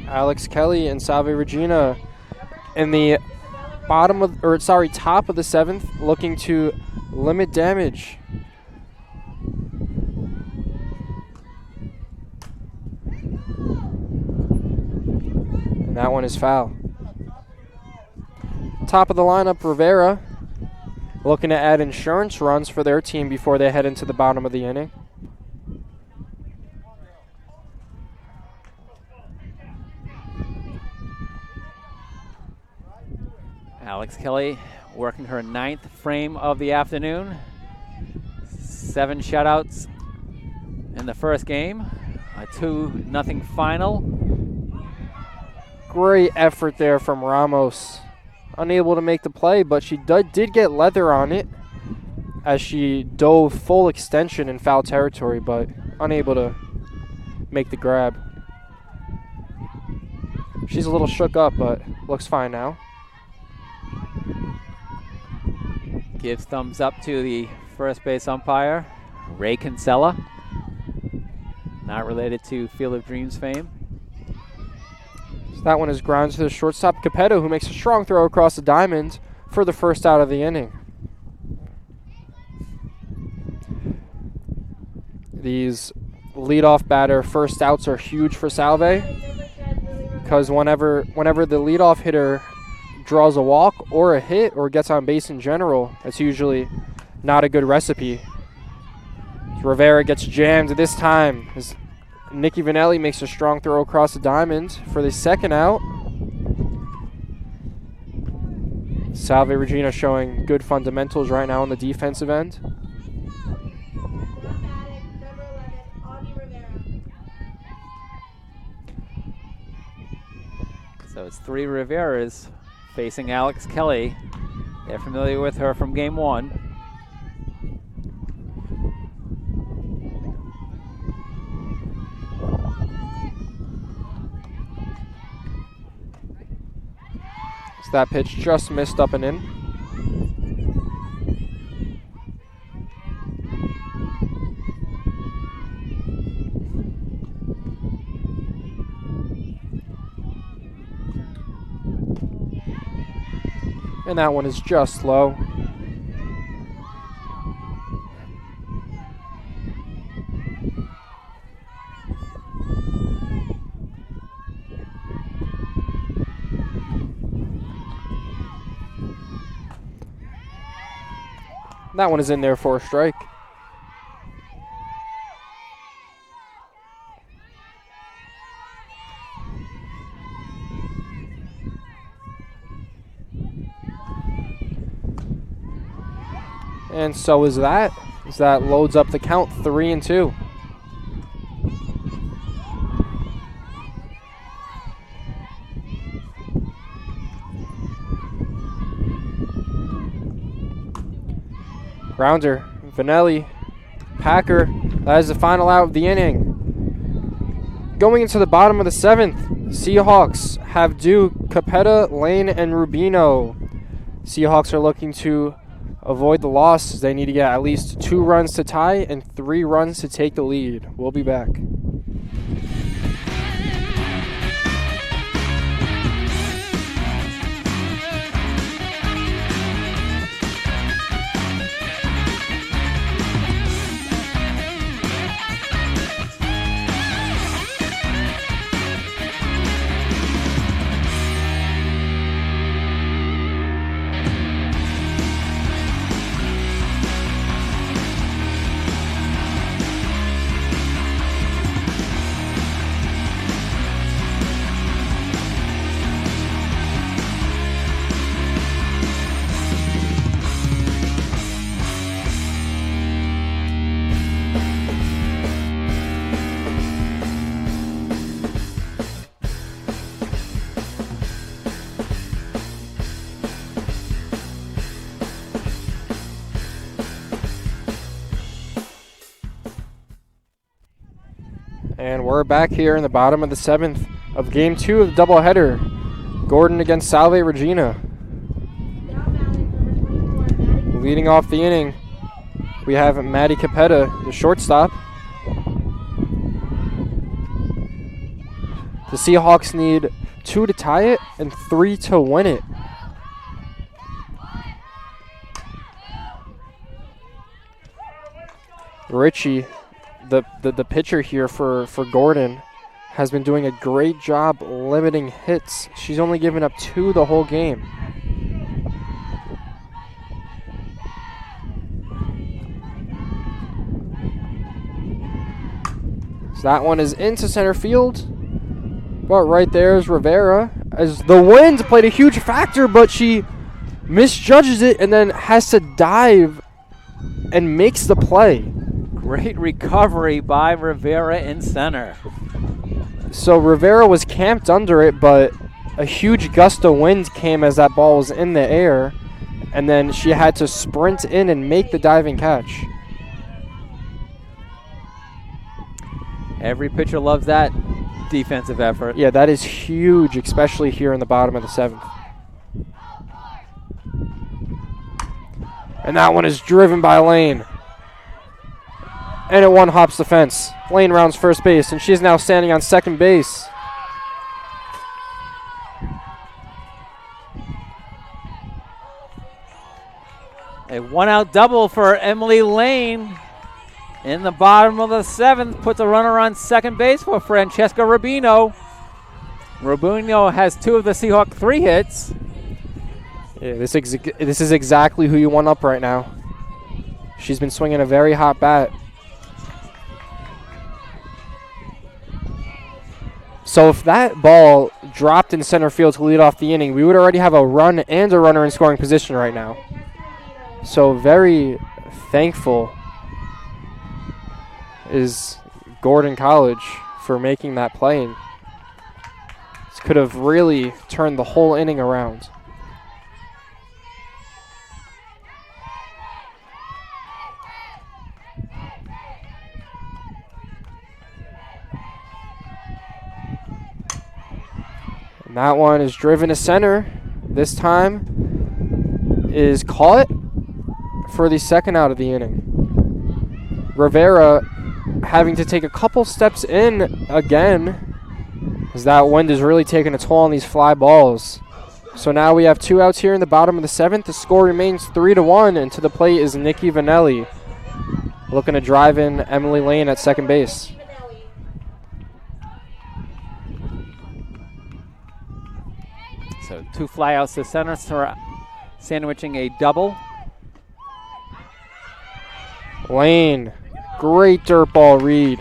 Alex Kelly and Salve Regina in the top of the 7th, looking to limit damage. And that one is foul. Top of the lineup, Rivera, looking to add insurance runs for their team before they head into the bottom of the inning. Alex Kelly working her 9th frame of the afternoon. 7 shutouts in the first game. A 2-0 final. Great effort there from Ramos. Unable to make the play, but she did get leather on it as she dove full extension in foul territory, but unable to make the grab. She's a little shook up, but looks fine now. Gives thumbs up to the first base umpire, Ray Kinsella. Not related to Field of Dreams fame. So that one is grounded to the shortstop, Capetto, who makes a strong throw across the diamond for the first out of the inning. These leadoff batter first outs are huge for Salve, because whenever the leadoff hitter draws a walk or a hit or gets on base in general, that's usually not a good recipe. Rivera gets jammed this time as Nicky Vanelli makes a strong throw across the diamond for the second out. Salve Regina showing good fundamentals right now on the defensive end. So it's 3 Riveras facing Alex Kelly. They're familiar with her from game 1. So that pitch just missed up and in. And that one is just low. That one is in there for a strike. And so is that. As that loads up the count, 3-2. Grounder, Vanelli, Packer. That is the final out of the inning. Going into the bottom of the 7th, Seahawks have Duke, Capetta, Lane, and Rubino. Seahawks are looking to avoid the loss. They need to get at least 2 runs to tie and 3 runs to take the lead. We'll be back. And we're back here in the bottom of the 7th of Game 2 of the doubleheader. Gordon against Salve Regina. Leading off the inning, we have Maddie Capetta, the shortstop. The Seahawks need 2 to tie it and 3 to win it. Richie, the pitcher here for Gordon, has been doing a great job limiting hits. She's only given up 2 the whole game. So that one is into center field. But right there is Rivera, as the wind played a huge factor, but she misjudges it and then has to dive and makes the play. Great recovery by Rivera in center. So Rivera was camped under it, but a huge gust of wind came as that ball was in the air, and then she had to sprint in and make the diving catch. Every pitcher loves that defensive effort. Yeah, that is huge, especially here in the bottom of the 7th. And that one is driven by Lane. And it one-hops the fence. Lane rounds first base, and she's now standing on second base. A one-out double for Emily Lane in the bottom of the 7th. Puts a runner on second base for Francesca Rubino. Rubino has 2 of the Seahawk 3 hits. Yeah, this is exactly who you want up right now. She's been swinging a very hot bat. So if that ball dropped in center field to lead off the inning, we would already have a run and a runner in scoring position right now. So very thankful is Gordon College for making that play. This could have really turned the whole inning around. And that one is driven to center. This time is caught for the second out of the inning. Rivera having to take a couple steps in again, as that wind is really taking a toll on these fly balls. So now we have 2 outs here in the bottom of the 7th. The score remains 3-1, and to the plate is Nikki Vanelli, looking to drive in Emily Lane at second base. So 2 flyouts to center, sandwiching a double. Lane, great dirt ball read.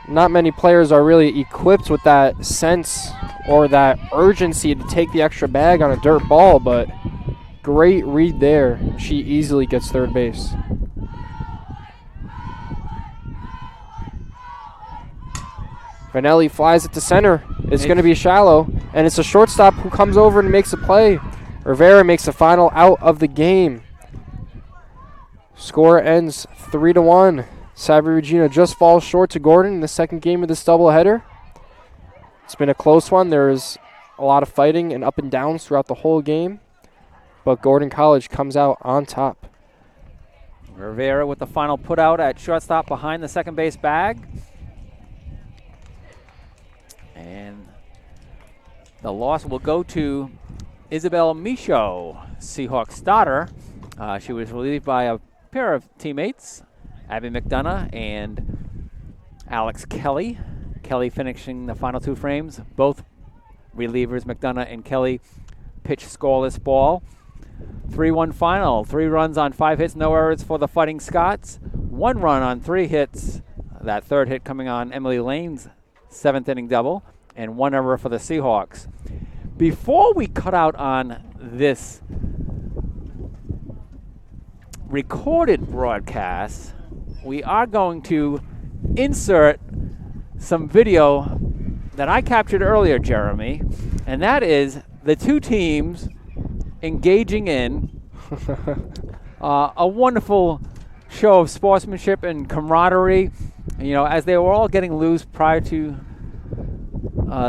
Not many players are really equipped with that sense or that urgency to take the extra bag on a dirt ball, but great read there. She easily gets third base. Vanelli flies it to center. It's going to be shallow, and it's a shortstop who comes over and makes a play. Rivera makes the final out of the game. Score ends 3-1. Salve Regina just falls short to Gordon in the second game of this doubleheader. It's been a close one. There's a lot of fighting and up and downs throughout the whole game, but Gordon College comes out on top. Rivera with the final put out at shortstop behind the second base bag. And the loss will go to Isabel Michaud, Seahawk starter. She was relieved by a pair of teammates, Abby McDonough and Alex Kelly. Kelly finishing the final 2 frames. Both relievers, McDonough and Kelly, pitched scoreless ball. 3-1 final. 3 runs on 5 hits, no errors for the Fighting Scots. 1 run on 3 hits. That 3rd hit coming on Emily Lane's 7th inning double, and 1 error for the Seahawks. Before we cut out on this recorded broadcast, we are going to insert some video that I captured earlier, Jeremy, and that is the 2 teams engaging in a wonderful show of sportsmanship and camaraderie. You know, as they were all getting loose prior to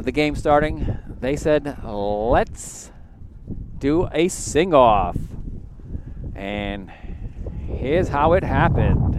the game starting, they said, let's do a sing-off. And here's how it happened.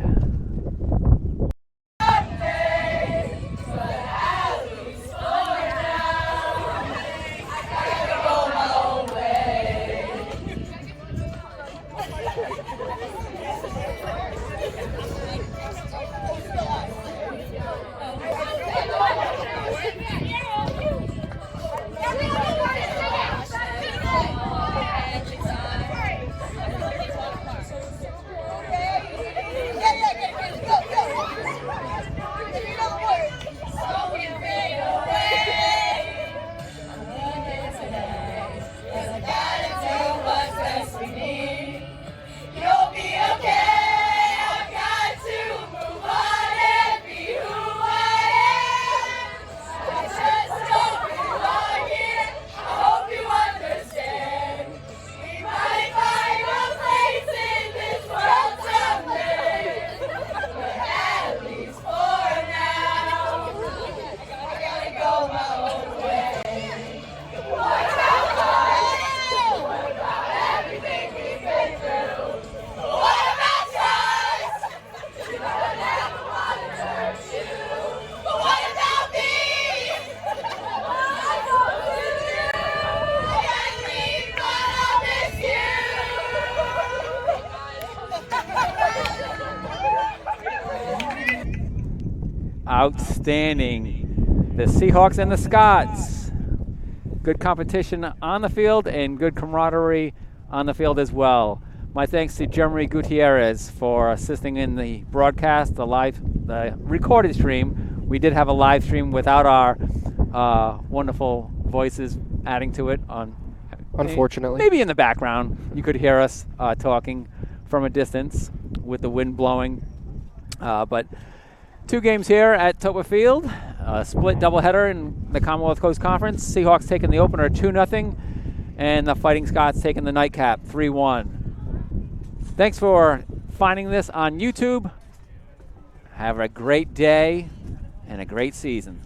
Outstanding. The Seahawks and the Scots. Good competition on the field and good camaraderie on the field as well. My thanks to Jeremy Gutierrez for assisting in the broadcast, the recorded stream. We did have a live stream without our wonderful voices adding to it. Unfortunately. Maybe in the background you could hear us talking from a distance with the wind blowing. But 2 games here at Toppa Field. A split doubleheader in the Commonwealth Coast Conference. Seahawks taking the opener 2-0, and the Fighting Scots taking the nightcap 3-1. Thanks for finding this on YouTube. Have a great day and a great season.